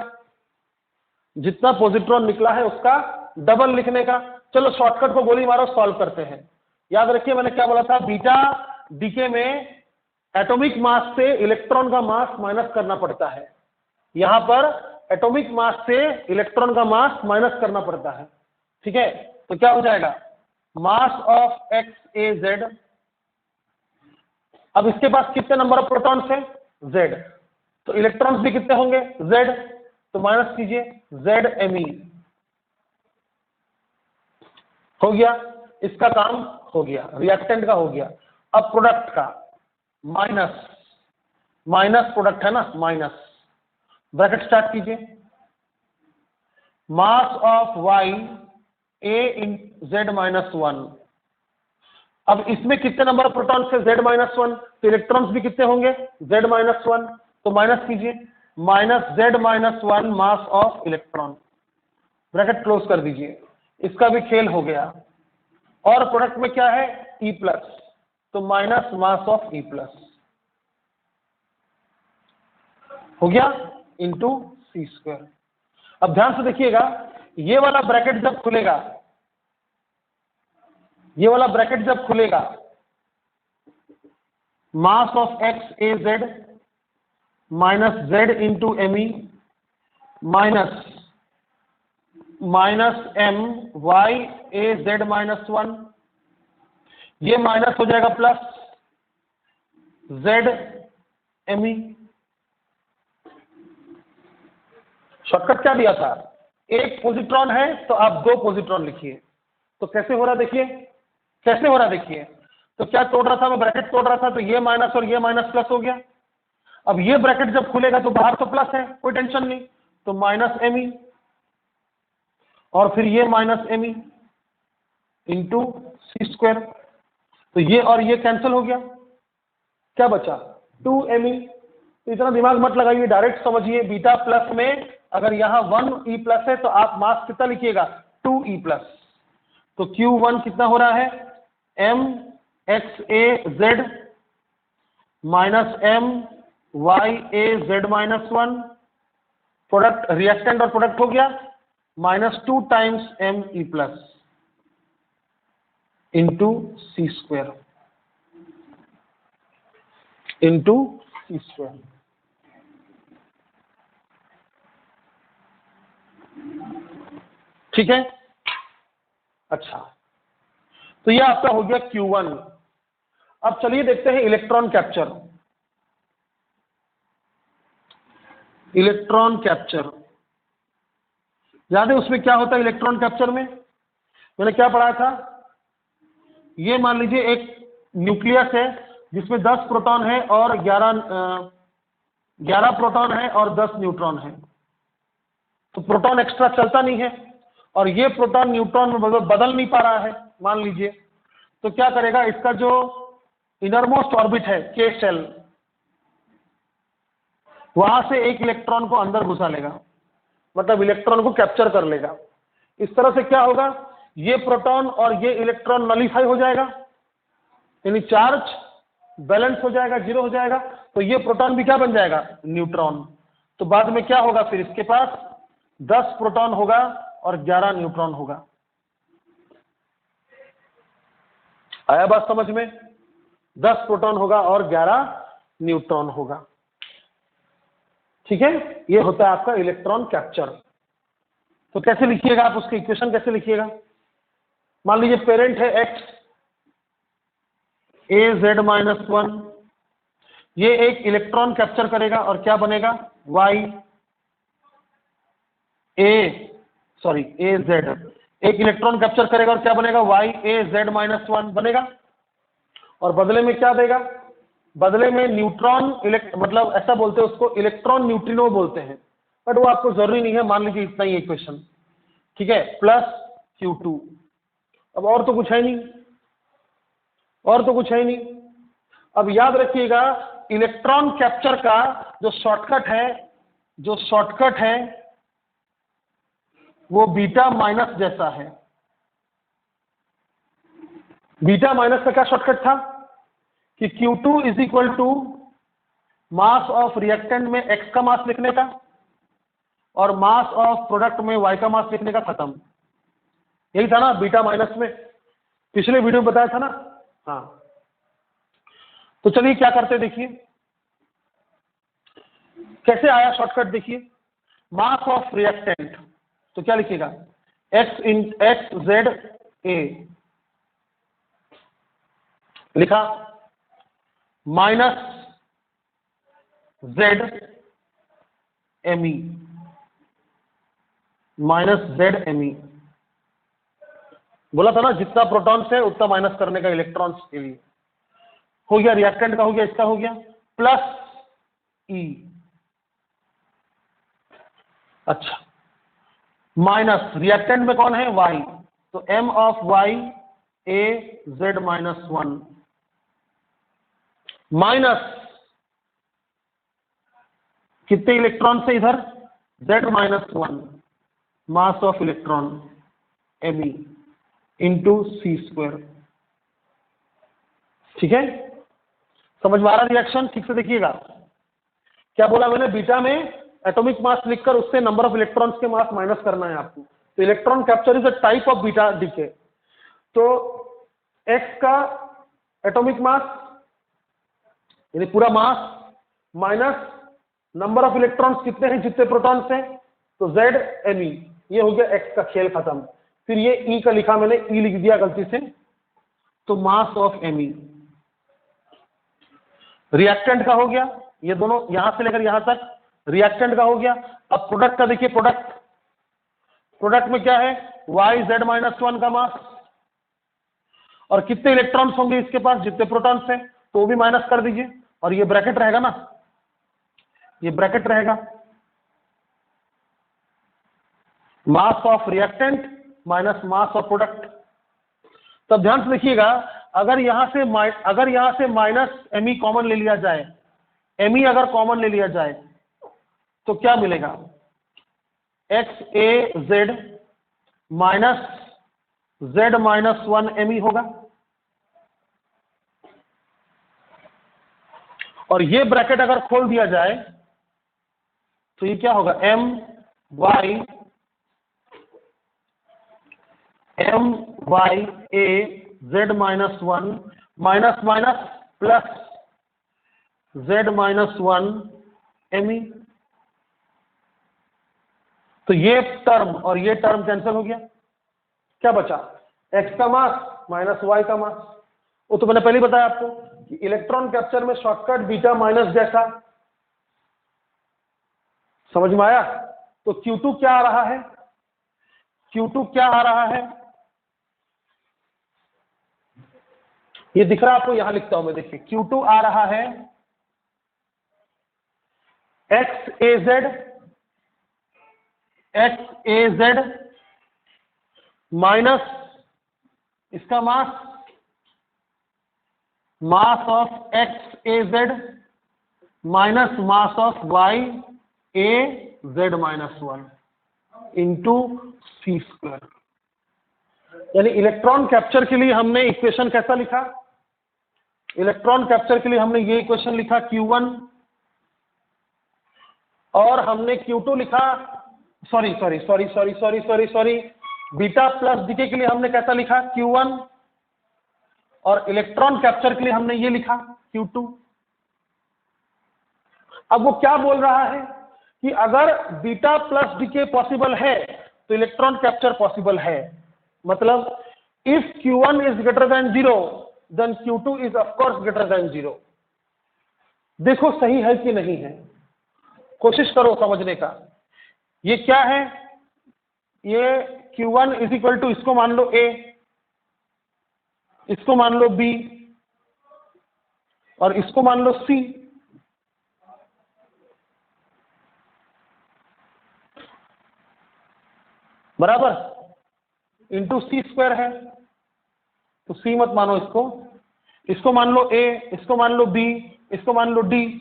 जितना पॉजिट्रॉन निकला है उसका डबल लिखने का। चलो शॉर्टकट को गोली मारो, सॉल्व करते हैं। याद रखिए मैंने क्या बोला था, बीटा डीके में एटॉमिक मास से इलेक्ट्रॉन का मास माइनस करना पड़ता है। यहां पर एटॉमिक मास से इलेक्ट्रॉन का मास माइनस करना पड़ता है, ठीक है? तो क्या हो जाएगा, मास ऑफ XAZ। अब इसके पास कितने नंबर ऑफ प्रोटॉन्स है? Z। तो इलेक्ट्रॉन्स भी कितने होंगे? Z। तो माइनस कीजिए, ZMe। हो गया, इसका काम हो गया, रिएक्टेंट का हो गया। अब प्रोडक्ट का, माइनस माइनस प्रोडक्ट है ना, माइनस, ब्रैकेट स्टार्ट कीजिए, mass of Y A in Z-1। अब इसमें कितने नंबर ऑफ प्रोटॉन्स है? Z-1। तो इलेक्ट्रॉन्स भी कितने होंगे? Z-1। तो माइनस कीजिए, minus Z-1 mass of electron, bracket close कर दीजिए। इसका भी खेल हो गया। और प्रोडक्ट में क्या है? E+, तो माइनस मास ऑफ E+, हो गया इंटू C²। अब ध्यान से देखिएगा, ये वाला ब्रैकेट जब खुलेगा, ये वाला ब्रैकेट जब खुलेगा, मास of XAZ minus Z into Me minus minus M Y AZ-1, ये माइनस हो जाएगा प्लस ZMe। शॉर्टकट क्या दिया था? एक पॉजिट्रॉन है तो आप 2 पॉजिट्रॉन लिखिए। तो कैसे हो रहा देखिए, कैसे हो रहा देखिए। तो क्या तोड़ रहा था मैं? ब्रैकेट तोड़ रहा था, तो ये माइनस और ये माइनस प्लस हो गया। अब ये ब्रैकेट जब खुलेगा तो बाहर तो प्लस है, कोई टेंशन नहीं, तो माइनस Me, और फिर ये माइनस Me इंटू C²। तो ये और ये कैंसिल हो गया, क्या बचा? 2Me। तो इतना दिमाग मत लगाइए, डायरेक्ट समझिए। बीटा प्लस में अगर यहाँ 1E+ है तो आप मास कितना लिखिएगा? 2E+। तो Q1 कितना हो रहा है, m x a z minus m y a z minus 1, product reactant और प्रोडक्ट हो गया -2 times m e plus into C square into C square. ठीक है, अच्छा, तो यह आपका हो गया Q1। अब चलिए देखते हैं इलेक्ट्रॉन कैप्चर। इलेक्ट्रॉन कैप्चर याद है उसमें क्या होता है इलेक्ट्रॉन कैप्चर में, मैंने क्या पढ़ाया था, ये मान लीजिए एक न्यूक्लियस है जिसमें 10 प्रोटॉन है और 11 प्रोटॉन है और 10 न्यूट्रॉन है। तो प्रोटॉन एक्स्ट्रा चलता नहीं है और ये प्रोटॉन न्यूट्रॉन में बदल नहीं पा रहा है मान लीजिए, तो क्या करेगा, इसका जो इनरमोस्ट ऑर्बिट है के शेल, वहां से एक इलेक्ट्रॉन को अंदर घुसा लेगा, मतलब इलेक्ट्रॉन को कैप्चर कर लेगा। इस तरह से क्या होगा, ये प्रोटॉन और ये इलेक्ट्रॉन नलीफाई हो जाएगा, यानी चार्ज बैलेंस हो जाएगा, जीरो हो जाएगा, तो ये प्रोटॉन भी क्या बन जाएगा, न्यूट्रॉन। तो बाद में क्या होगा, फिर इसके पास 10 प्रोटॉन होगा और 11 न्यूट्रॉन होगा। आया बात समझ में, 10 प्रोटॉन होगा और 11 न्यूट्रॉन होगा। ठीक है, ये होता है आपका इलेक्ट्रॉन कैप्चर। तो कैसे लिखिएगा आप, उसकी इक्वेशन कैसे लिखिएगा, मान लीजिए पेरेंट है x a z माइनस 1, ये एक इलेक्ट्रॉन कैप्चर करेगा और क्या बनेगा, a z, एक इलेक्ट्रॉन कैप्चर करेगा और क्या बनेगा, y a z माइनस 1 बनेगा। और बदले में क्या देगा, बदले में न्यूट्रॉन मतलब ऐसा बोलते हैं उसको, इलेक्ट्रॉन न्यूट्रिनो बोलते हैं, बट वो आपको जरूरी नहीं है, मान लीजिए इतना ही इक्वेशन। ठीक है, प्लस Q2। अब और तो कुछ है नहीं, और तो कुछ है नहीं। अब याद रखिएगा इलेक्ट्रॉन कैप्चर का जो शॉर्टकट है वो बीटा माइनस जैसा है। बीटा माइनस का क्या शॉर्टकट था कि Q2 is equal to mass of reactant में X का मास लिखने का और मास ऑफ प्रोडक्ट में Y का मास लिखने का, खत्म। यही था ना बीटा माइनस में, पिछले वीडियो में बताया था ना। हाँ, तो चलिए क्या करते देखिए, कैसे आया शॉर्टकट देखिए, मास ऑफ रिएक्टेंट, तो क्या लिखिएगा, x z a लिखा, minus z m e, minus z m e, बोला था ना जितना प्रोटॉन्स है उतना माइनस करने का इलेक्ट्रॉन्स के लिए। हो गया, रिएक्टेंट का हो गया, इसका हो गया, प्लस E, अच्छा, माइनस रिएक्टेंट में कौन है, Y, तो m of y a z minus 1 minus कितने इलेक्ट्रॉन से इधर, z minus 1 mass of electron me into C square. ठीक है, समझ में आ रहा रिएक्शन, ठीक से देखिएगा। क्या बोला मैंने, बीटा में एटॉमिक मास लिखकर उससे नंबर ऑफ इलेक्ट्रॉन्स के मास माइनस करना है आपको। तो electron capture is a type of beta decay. तो x का एटॉमिक मास यानी पूरा मास माइनस नंबर ऑफ इलेक्ट्रॉन्स कितने हैं, जितने प्रोटॉन्स हैं, तो z me, ये हो गया x का खेल खत्म। फिर ये E का लिखा मैंने, E लिख दिया गलती से, तो मास ऑफ me। रिएक्टेंट का हो गया, ये दोनों यहां से लेकर यहां तक रिएक्टेंट का हो गया। अब प्रोडक्ट का देखिए, प्रोडक्ट में क्या है, y z माइनस 1 का मास, और कितने इलेक्ट्रॉन्स होंगे इसके पास, जितने प्रोटॉन्स हैं, तो वो भी माइनस कर दीजिए, और ये ब्रैकेट रहेगा ना, ये ब्रैकेट रहेगा, मास of reactant minus mass of product. तब ध्यान से देखिएगा, अगर यहां से माइनस me कॉमन ले लिया जाए, me अगर कॉमन ले लिया जाए तो क्या मिलेगा, x a z minus z minus 1 me होगा, और ये ब्रैकेट अगर खोल दिया जाए तो ये क्या होगा, m y a z minus 1 minus minus plus z minus 1 me। तो ये टर्म और ये टर्म कैंसिल हो गया, क्या बचा, x का मास माइनस y का मास। वो तो मैंने पहले बताया आपको कि इलेक्ट्रॉन कैप्चर में शॉर्टकट बीटा माइनस जैसा, समझ में आया। तो Q2 क्या आ रहा है, Q2 क्या आ रहा है, ये दिख रहा है आपको, यहां लिखता हूं मैं, देखिए Q2 आ रहा है XAZ माइनस इसका mass of XAZ minus mass of YAZ minus 1 into C square. यानी इलेक्ट्रॉन कैप्चर के लिए हमने इक्वेशन कैसा लिखा, इलेक्ट्रॉन कैप्चर के लिए हमने ये इक्वेशन लिखा Q1, और हमने Q2 लिखा, सॉरी बीटा प्लस डीके के लिए हमने कैसा लिखा Q1, और इलेक्ट्रॉन कैप्चर के लिए हमने ये लिखा Q2। अब वो क्या बोल रहा है कि अगर बीटा प्लस डीके पॉसिबल है तो इलेक्ट्रॉन कैप्चर पॉसिबल है, मतलब if Q1 is greater than 0 then Q2 is of course greater than 0। देखो सही है कि नहीं है, कोशिश करो समझने का। ये क्या है, ये Q1 इज इक्वल टू, इसको मान लो A, इसको मान लो B, और इसको मान लो C। बराबर, इंटू सी स्क्वायर है, तो C मत मानो इसको मान लो A, इसको मान लो B, इसको मान लो D,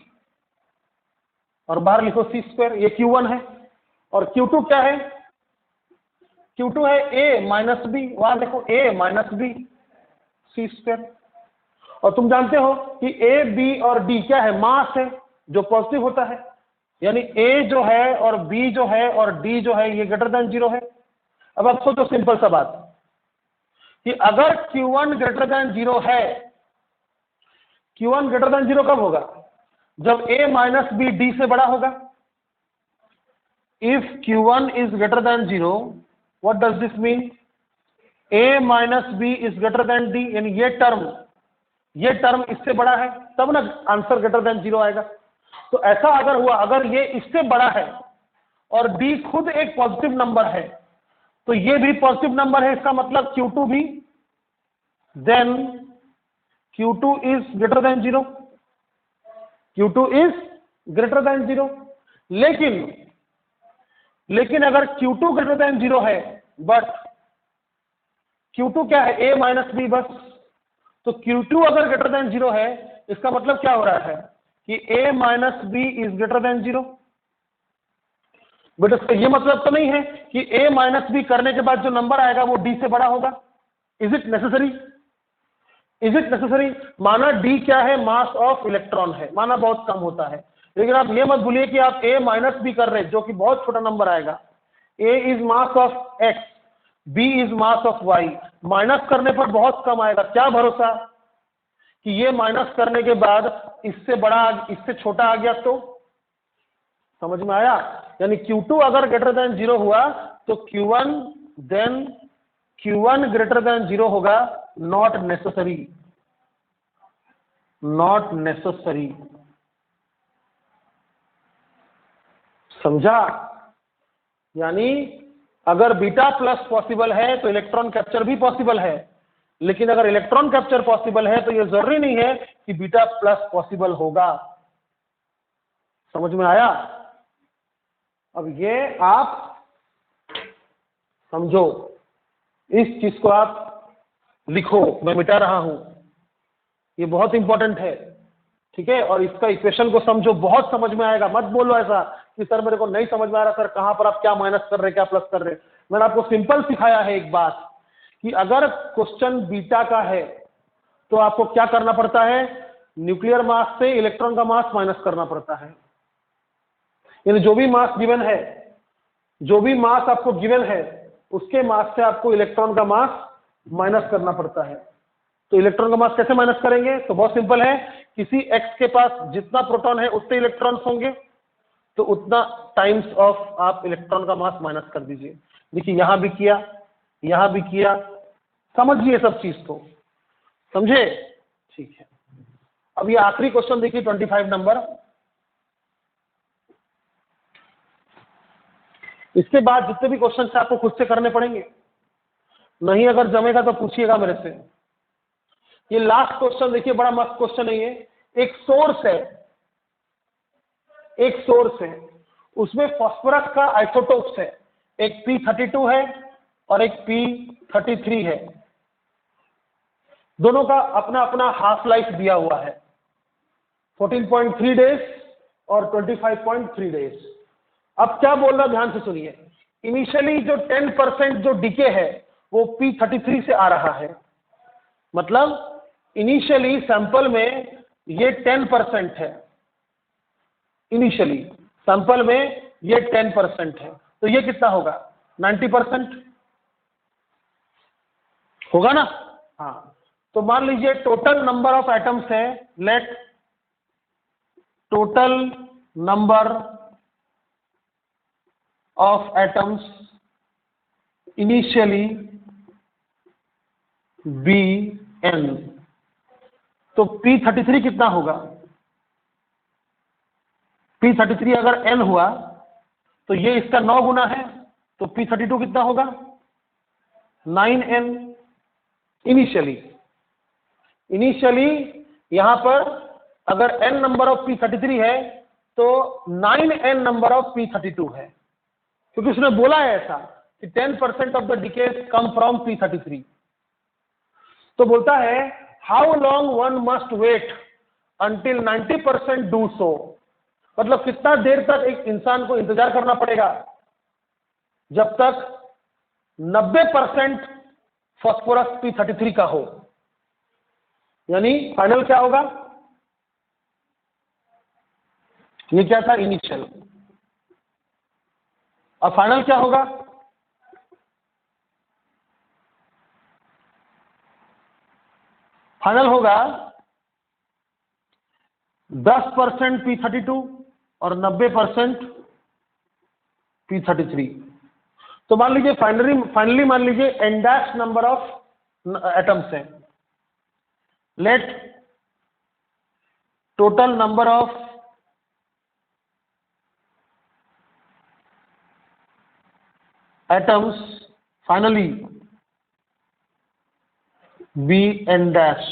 और बाहर लिखो सी स्क्वायर। ये Q1 है, और Q2 क्या है, Q2 है A माइनस बी, वहां देखो A minus B C square. और तुम जानते हो कि A B और D क्या है, मास है जो पॉजिटिव होता है, यानी A जो है और B जो है और D जो है ये ग्रेटर देन 0 है। अब आप सोचो सिंपल सा बात कि अगर Q1 ग्रेटर देन 0 है, Q1 ग्रेटर देन 0 कब होगा, जब A माइनस बी D से बड़ा होगा। If Q1 is greater than 0, what does this mean, A minus B is greater than D, यानी ये टर्म इससे बड़ा है, तब ना आंसर ग्रेटर देन 0 आएगा। तो ऐसा अगर हुआ, अगर ये इससे बड़ा है और D खुद एक पॉजिटिव नंबर है, तो ये भी पॉजिटिव नंबर है, इसका मतलब Q2 भी, then Q2 is greater than 0, Q2 is greater than 0। लेकिन अगर Q2 ग्रेटर देन 0 है, बट Q2 क्या है, A माइनस बी बस, तो Q2 अगर ग्रेटर देन 0 है, इसका मतलब क्या हो रहा है कि A minus B is greater than 0। But इसका ये मतलब तो नहीं है कि A माइनस बी करने के बाद जो नंबर आएगा वो D से बड़ा होगा। इज इट नेसेसरी, माना D क्या है, मास ऑफ इलेक्ट्रॉन है, माना बहुत कम होता है, लेकिन आप ये मत भूलिए कि आप A माइनस बी कर रहे हैं जो कि बहुत छोटा नंबर आएगा। A is mass of X, B is mass of Y, minus करने पर बहुत कम आएगा। क्या भरोसा कि ये माइनस करने के बाद इससे बड़ा, इससे छोटा आ गया, तो समझ में आया। यानी Q2 अगर ग्रेटर देन 0 हुआ तो Q1 ग्रेटर देन 0 होगा, नॉट नेसेसरी। समझा, यानी अगर बीटा प्लस पॉसिबल है तो इलेक्ट्रॉन कैप्चर भी पॉसिबल है, लेकिन अगर इलेक्ट्रॉन कैप्चर पॉसिबल है तो यह जरूरी नहीं है कि बीटा प्लस पॉसिबल होगा। समझ में आया। अब ये आप समझो, इस चीज को आप लिखो, मैं मिटा रहा हूं, ये बहुत इंपॉर्टेंट है, ठीक है। और इसका इक्वेशन को समझो, बहुत समझ में आएगा। मत बोलो ऐसा कि सर मेरे को नहीं समझ में आ रहा, सर कहां पर आप क्या माइनस कर रहे, क्या प्लस कर रहे। मैंने आपको सिंपल सिखाया है एक बात कि अगर क्वेश्चन बीटा का है तो आपको क्या करना पड़ता है, न्यूक्लियर मास से इलेक्ट्रॉन का मास माइनस करना पड़ता है। यानी जो भी मास गिवन है, जो भी मास आपको गिवन है, उसके मास से आपको इलेक्ट्रॉन का मास माइनस करना पड़ता है। तो इलेक्ट्रॉन का मास कैसे माइनस करेंगे, तो बहुत सिंपल है, किसी x के पास जितना प्रोटॉन है उतने इलेक्ट्रॉन्स होंगे, तो उतना टाइम्स ऑफ आप इलेक्ट्रॉन का मास माइनस कर दीजिए। देखिए यहां भी किया, यहां भी किया, समझिए सब चीज को, समझे? ठीक है, अब ये आखिरी क्वेश्चन देखिए 25 नंबर। इसके बाद जितने भी क्वेश्चन से आपको खुद से करने पड़ेंगे, नहीं अगर जमेगा तो पूछिएगा मेरे से। ये लास्ट क्वेश्चन देखिए, बड़ा मस्त क्वेश्चन है ये। एक सोर्स है, एक सोर्स है, उसमें फास्फोरस का आइसोटोप्स है, एक P32 है और एक P33 है। दोनों का अपना अपना हाफ लाइफ दिया हुआ है, 14.3 डेज और 25.3 डेज। अब क्या बोल रहा, ध्यान से सुनिए। इनिशियली जो 10% जो डीके है वो P33 से आ रहा है, मतलब इनिशियली सैंपल में ये 10% है, इनिशियली सैंपल में ये 10% है, तो ये कितना होगा, 90% होगा ना। हाँ, तो मान लीजिए टोटल नंबर ऑफ एटम्स है, let total number of atoms initially be N. तो P33 कितना होगा, P33 अगर n हुआ तो ये इसका 9 गुना है, तो P32 कितना होगा, 9n। इनिशियली, इनिशियली यहां पर अगर n नंबर ऑफ P33 है तो 9n नंबर ऑफ P32 है, क्योंकि उसने बोला है ऐसा कि 10% of the decays come from P33। तो बोलता है how long one must wait until 90% do so, मतलब कितना देर तक एक इंसान को इंतजार करना पड़ेगा जब तक 90% फास्फोरस P33 का हो। यानी फाइनल क्या होगा, ये क्या था इनिशियल, और फाइनल क्या होगा, फाइनल होगा 10% P32 और 90% P33। तो मान लीजिए फाइनली मान लीजिए n dash number of atoms हैं, let total number of atoms finally be N dash,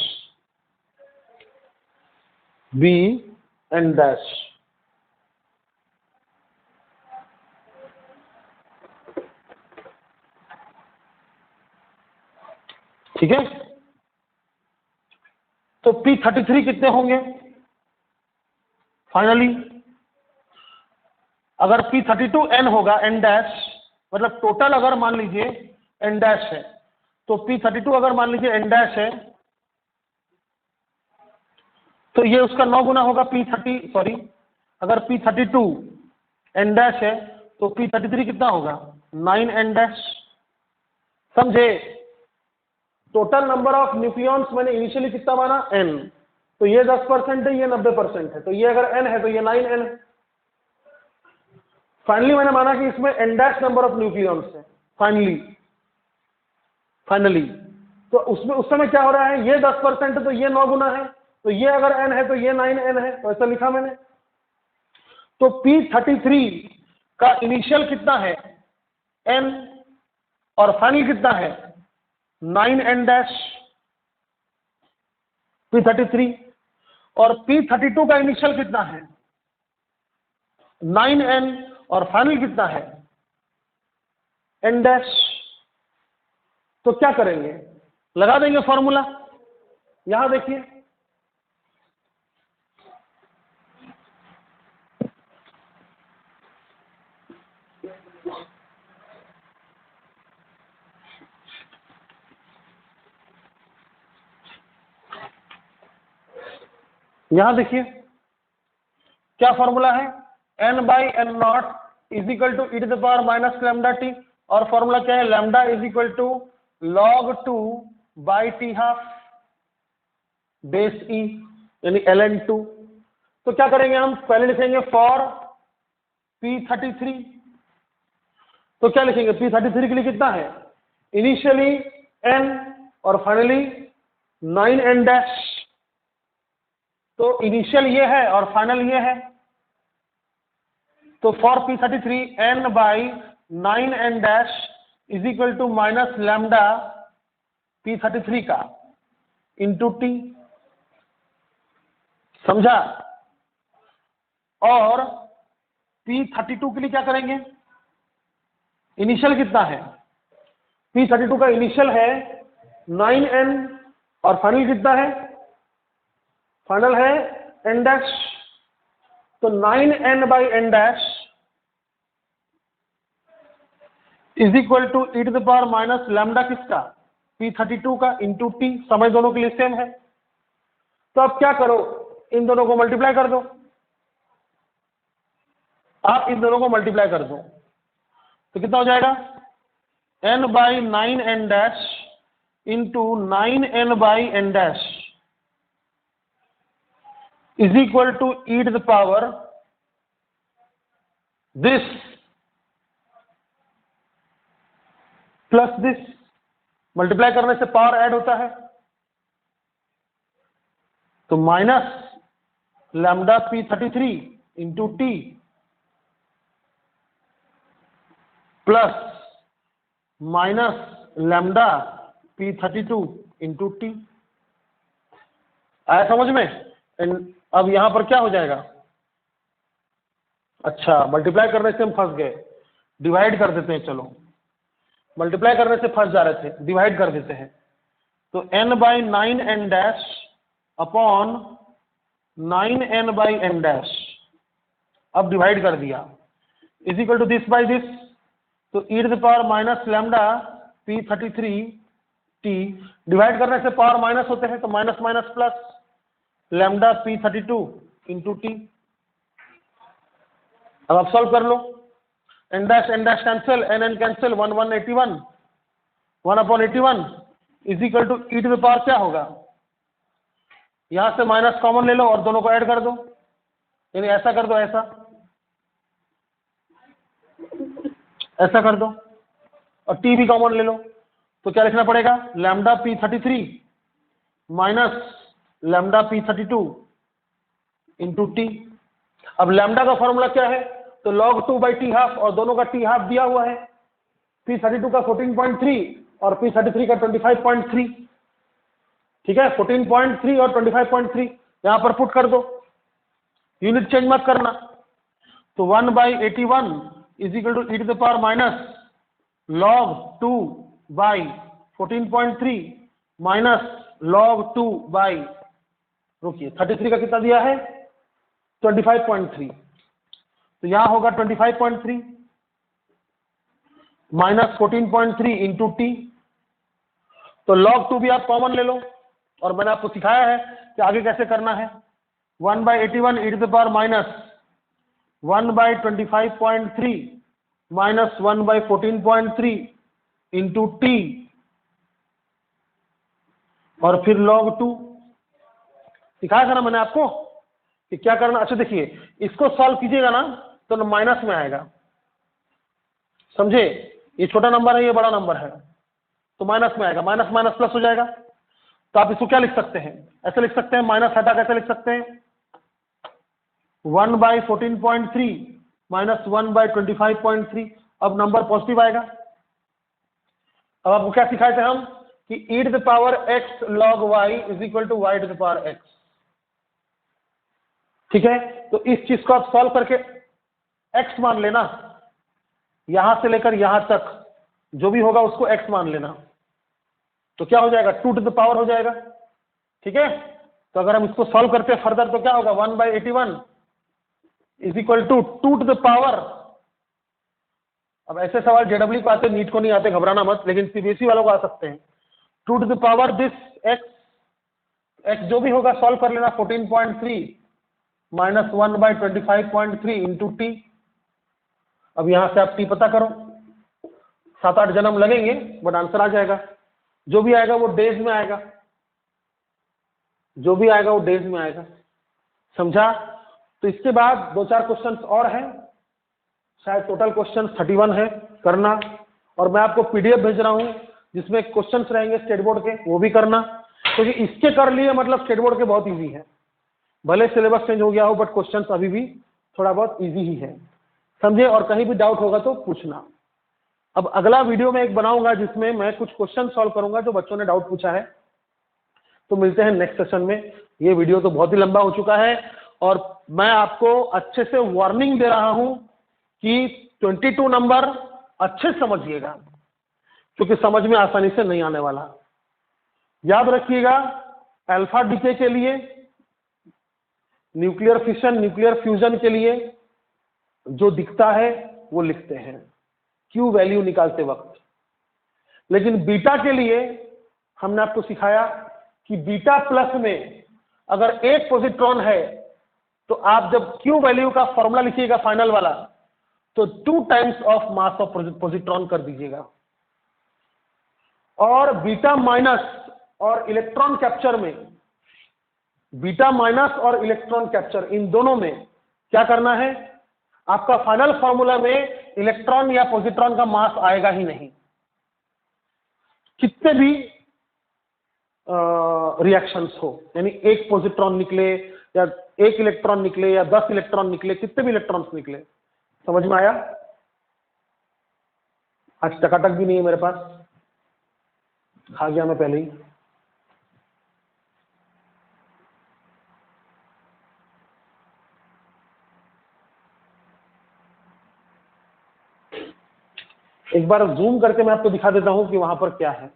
be N dash. ठीक है, तो P33 कितने होंगे फाइनली, अगर P32 n होगा, n डैश मतलब टोटल अगर मान लीजिए n डैश है, तो P32 अगर मान लीजिए n डैश है तो ये उसका 9 गुना होगा अगर P32 n डैश है तो P33 कितना होगा, 9n डैश। समझे, टोटल नंबर ऑफ न्यूक्लियॉन्स मैंने इनिशियली कितना माना, n, तो ये 10% है, ये 90% है, तो ये अगर n है तो ये 9n है। फाइनली मैंने माना कि इसमें n dash number of nucleons है फाइनली, तो उसमें उस समय क्या हो रहा है, ये 10% है तो ये 9 गुना है, तो ये अगर n है तो ये 9n है, तो ऐसा लिखा मैंने। तो P33 का इनिशियल कितना है, n, और फाइनल कितना है, 9n डैश P33, और P32 का इनिशियल कितना है, 9n, और फाइनल कितना है, n डैश। तो क्या करेंगे, लगा देंगे फॉर्मूला। यहां देखिए, यहां देखिए क्या फॉर्मूला है, n by N naught is equal to E to the power minus lambda T, और फॉर्मूला क्या है, lambda is equal to log 2 by T half base E, यानी ln2। तो क्या करेंगे हम, पहले लिखेंगे फॉर P33, तो क्या लिखेंगे, P33 के लिए कितना है, इनिशियली n और फाइनली 9n डैश, तो इनिशियल ये है और फाइनल ये है, तो for P33 n by 9n dash is equal to minus lambda P33 का इंटू टी, समझा। और P32 के लिए क्या करेंगे, इनिशियल कितना है, P32 का इनिशियल है 9n और फाइनल कितना है, फाइनल है n डैश, तो 9n by n dash is equal to E to the power minus lambda किसका, P32 का इंटू टी, समय दोनों के लिए सेम है। तो अब क्या करो, इन दोनों को मल्टीप्लाई कर दो, आप इन दोनों को मल्टीप्लाई कर दो, तो कितना हो जाएगा, n by 9n dash into 9n by n dash is equal to E to the power this plus this, multiply करने से पावर ऐड होता है, तो minus lambda P33 into T plus minus lambda P32 into T. आया समझ में। अब यहां पर क्या हो जाएगा, अच्छा मल्टीप्लाई करने से हम फंस गए, डिवाइड कर देते हैं, चलो मल्टीप्लाई करने से फंस जा रहे थे, डिवाइड कर देते हैं, तो n by 9n dash upon 9n by n dash, अब डिवाइड कर दिया, is equal to this by this, तो E to the power minus lambda P33 T, divide करने से पावर माइनस होते हैं, तो minus minus plus lambda P32 into T. अब आप सॉल्व कर लो, n dash cancel, n cancel, 1/81 1/81 is equal to E to the power क्या होगा, यहां से माइनस कॉमन ले लो और दोनों को ऐड कर दो, यानी ऐसा कर दो, ऐसा कर दो, और टी भी कॉमन ले लो, तो क्या लिखना पड़ेगा, lambda P33 minus lambda P32 into T. अब लैम्डा का फॉर्मूला क्या है, तो log 2 बाई टी हाफ, और दोनों का टी हाफ दिया हुआ है, P32 का 14.3 और P33 का 25.3, ठीक है, 14.3 और 25.3 यहां पर पुट कर दो, यूनिट चेंज मत करना, तो 1/81 is equal to E to the power minus log 2 by 14.3 minus log 2 by, रुकिए 33 का कितना दिया है, 25.3, तो यहां होगा 25.3 माइनस 14.3 इंटू टी, तो log 2 भी आप कॉमन ले लो, और मैंने आपको सिखाया है कि आगे कैसे करना है, 1/81 E to the power minus 1/25.3 minus 1/14.3 into T, और फिर log 2, सिखाया था ना मैंने आपको कि क्या करना। अच्छा देखिए, इसको सॉल्व कीजिएगा ना तो माइनस में आएगा, समझे, ये छोटा नंबर है, ये बड़ा नंबर है, तो माइनस में आएगा, माइनस माइनस प्लस हो जाएगा, तो आप इसको क्या लिख सकते हैं, ऐसे लिख सकते हैं, माइनस हटा कैसे लिख सकते हैं, 1/14.3 माइनस 1/25.3, अब नंबर पॉजिटिव आएगा। अब आपको क्या सिखाए थे हम कि E to the power x log y is equal to y to the power x, ठीक है, तो इस चीज को आप सॉल्व करके x मान लेना, यहां से लेकर यहां तक जो भी होगा उसको x मान लेना, तो क्या हो जाएगा, 2 टू द पावर हो जाएगा, ठीक है। तो अगर हम इसको सॉल्व करते हैं फर्दर तो क्या होगा, 1/81 is equal to 2 to the power, अब ऐसे सवाल जेडब्ल्यू को आते, नीट को नहीं आते, घबराना मत, लेकिन सीबीएसई वालों को आ सकते हैं, 2 to the power this x x जो भी होगा सॉल्व कर लेना, 14.3 माइनस 1/25.3 इंटू टी। अब यहां से आप टी पता करो, 7-8 जन्म लगेंगे बट आंसर आ जाएगा। जो भी आएगा वो डेज में आएगा, जो भी आएगा वो डेज में आएगा, समझा। तो इसके बाद 2-4 क्वेश्चंस और हैं, शायद टोटल क्वेश्चन 31 है करना, और मैं आपको पीडीएफ भेज रहा हूं जिसमें क्वेश्चंस रहेंगे स्टेट बोर्ड के, वो भी करना, क्योंकि इसके कर लिए मतलब स्टेट बोर्ड के बहुत इजी है। भले सिलेबस चेंज हो गया हो बट क्वेश्चंस अभी भी थोड़ा बहुत इजी ही है, समझे। और कहीं भी डाउट होगा तो पूछना। अब अगला वीडियो में एक बनाऊंगा जिसमें मैं कुछ क्वेश्चन सॉल्व करूंगा जो बच्चों ने डाउट पूछा है। तो मिलते हैं नेक्स्ट सेशन में। ये वीडियो तो बहुत ही लंबा हो चुका है और मैं आपको अच्छे से वार्निंग दे रहा हूं कि 22 नंबर अच्छे से समझिएगा, क्योंकि समझ में आसानी से नहीं आने वाला। याद रखिएगा, अल्फा डीके के लिए, न्यूक्लियर फिशन, न्यूक्लियर फ्यूजन के लिए जो दिखता है वो लिखते हैं क्यू वैल्यू निकालते वक्त। लेकिन बीटा के लिए हमने आपको सिखाया कि बीटा प्लस में अगर एक पॉजिट्रॉन है तो आप जब क्यू वैल्यू का फॉर्मूला लिखिएगा फाइनल वाला, तो 2 times of mass of positron कर दीजिएगा। और बीटा माइनस और इलेक्ट्रॉन कैप्चर में, बीटा माइनस और इलेक्ट्रॉन कैप्चर इन दोनों में क्या करना है, आपका फाइनल फॉर्मूला में इलेक्ट्रॉन या पॉजिट्रॉन का मास आएगा ही नहीं, कितने भी रिएक्शंस हो, यानी एक पॉजिट्रॉन निकले या एक इलेक्ट्रॉन निकले या 10 इलेक्ट्रॉन निकले, कितने भी इलेक्ट्रॉन्स निकले। समझ में आया? आज टकाटक भी नहीं है मेरे पास, खा गया मैं पहले ही। एक बार जूम करके मैं आपको दिखा देता हूं कि वहां पर क्या है,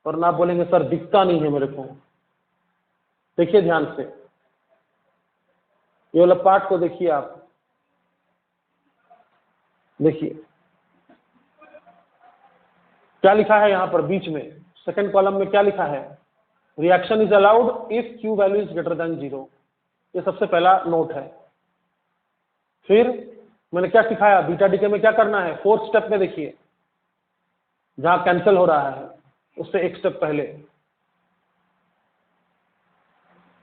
और ना बोलेंगे सर दिखता नहीं है मेरे को। देखिए ध्यान से, ये वाला पार्ट को देखिए आप, देखिए क्या लिखा है यहां पर बीच में सेकंड कॉलम में क्या लिखा है, reaction is allowed if Q value is greater than 0। ये सबसे पहला नोट है। फिर मैंने क्या सिखाया, बीटा डीके में क्या करना है, 4th स्टेप में देखिए जहां कैंसिल हो रहा है उससे एक स्टेप पहले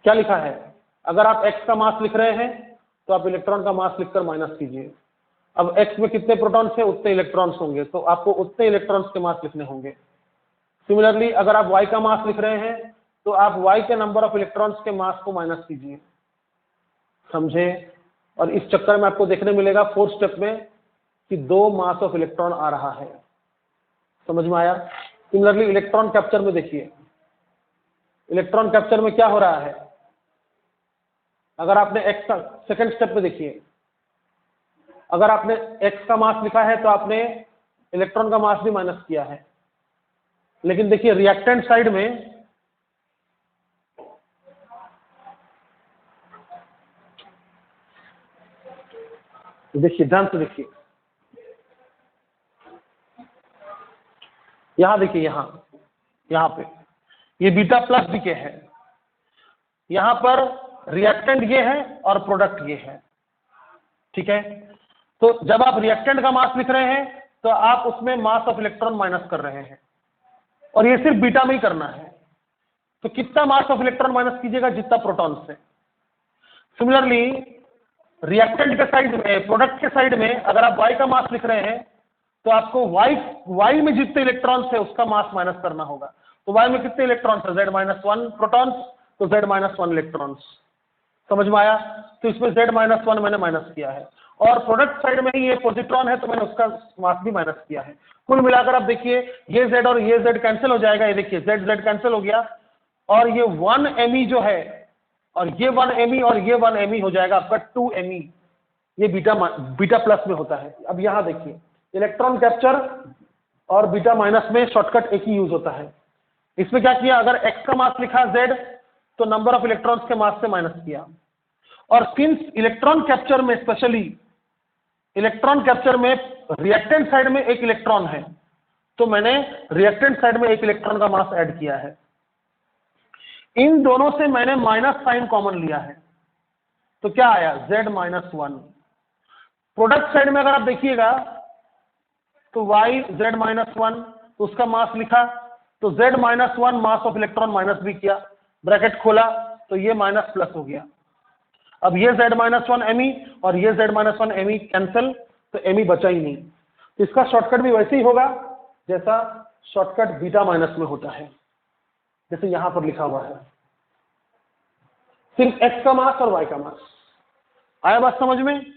क्या लिखा है, अगर आप x का मास लिख रहे हैं तो आप इलेक्ट्रॉन का मास लिखकर माइनस कीजिए। अब x में कितने प्रोटॉन्स हैं उतने इलेक्ट्रॉन्स होंगे, तो आपको उतने इलेक्ट्रॉन्स के मास लिखने होंगे। सिमिलरली अगर आप y का मास लिख रहे हैं तो आप y के नंबर ऑफ इलेक्ट्रॉन्स के मास को माइनस कीजिए, समझे। और इस चक्कर में आपको देखने मिलेगा 4th स्टेप में कि 2 मास ऑफ इलेक्ट्रॉन आ रहा है। समझ में आया? सिमिलरली इलेक्ट्रॉन कैप्चर में देखिए, इलेक्ट्रॉन कैप्चर में क्या हो रहा है, अगर आपने x का सेकंड स्टेप में देखिए, अगर आपने x का मास लिखा है तो आपने इलेक्ट्रॉन का मास भी माइनस किया है। लेकिन देखिए रिएक्टेंट साइड में देखिए, ध्यान से देखिए, यहां देखिए, यहां पे ये बीटा प्लस डीके है, यहां पर रिएक्टेंट ये है और प्रोडक्ट ये है, ठीक है। तो जब आप रिएक्टेंट का मास लिख रहे हैं तो आप उसमें मास ऑफ इलेक्ट्रॉन माइनस कर रहे हैं, और ये सिर्फ बीटा में ही करना है। तो कितना मास ऑफ इलेक्ट्रॉन माइनस कीजिएगा, जितना प्रोटॉन से। सिमिलरली रिएक्टेंट के साइड में, प्रोडक्ट के साइड में अगर आप y का मास लिख रहे हैं तो आपको y में जितने इलेक्ट्रॉन्स है उसका मास माइनस करना होगा। तो y में कितने इलेक्ट्रॉन्स है, Z-1 प्रोटॉन्स, तो Z-1 इलेक्ट्रॉन्स। समझ में आया? तो इसमें Z-1 मैंने माइनस किया है, और प्रोडक्ट साइड में ही ये पॉजिट्रॉन है तो मैंने उसका मास भी माइनस किया है। कुल मिलाकर आप देखिए ये Z और ये Z कैंसिल हो जाएगा, ये देखिए Z कैंसिल हो गया, और ये 1 Me जो है, और ये 1 Me और ये 1 Me हो जाएगा आपका 2 Me। ये बीटा प्लस में होता है। अब यहां देखिए इलेक्ट्रॉन कैप्चर और बीटा माइनस में शॉर्टकट एक ही यूज होता है। इसमें क्या किया, अगर x का मास लिखा Z तो नंबर ऑफ इलेक्ट्रॉन्स के मास से माइनस किया, और सिंस इलेक्ट्रॉन कैप्चर में, स्पेशली इलेक्ट्रॉन कैप्चर में रिएक्टेंट साइड में एक इलेक्ट्रॉन है, तो मैंने रिएक्टेंट साइड में एक इलेक्ट्रॉन का मास ऐड किया है। इन दोनों से मैंने माइनस साइन कॉमन लिया है, तो क्या आया z-1। प्रोडक्ट साइड में अगर आप देखिएगा तो y(z-1), तो उसका मास लिखा, तो z-1 mass of electron minus भी किया, ब्रैकेट खोला, तो ये माइनस प्लस हो गया। अब ये z-1 me और ये z-1 me कैंसिल, तो me बचा ही नहीं। तो इसका शॉर्टकट भी वैसे ही होगा जैसा शॉर्टकट बीटा माइनस में होता है, जैसे यहां पर लिखा हुआ है, सिर्फ x का मास और y का मास। आया बात समझ में?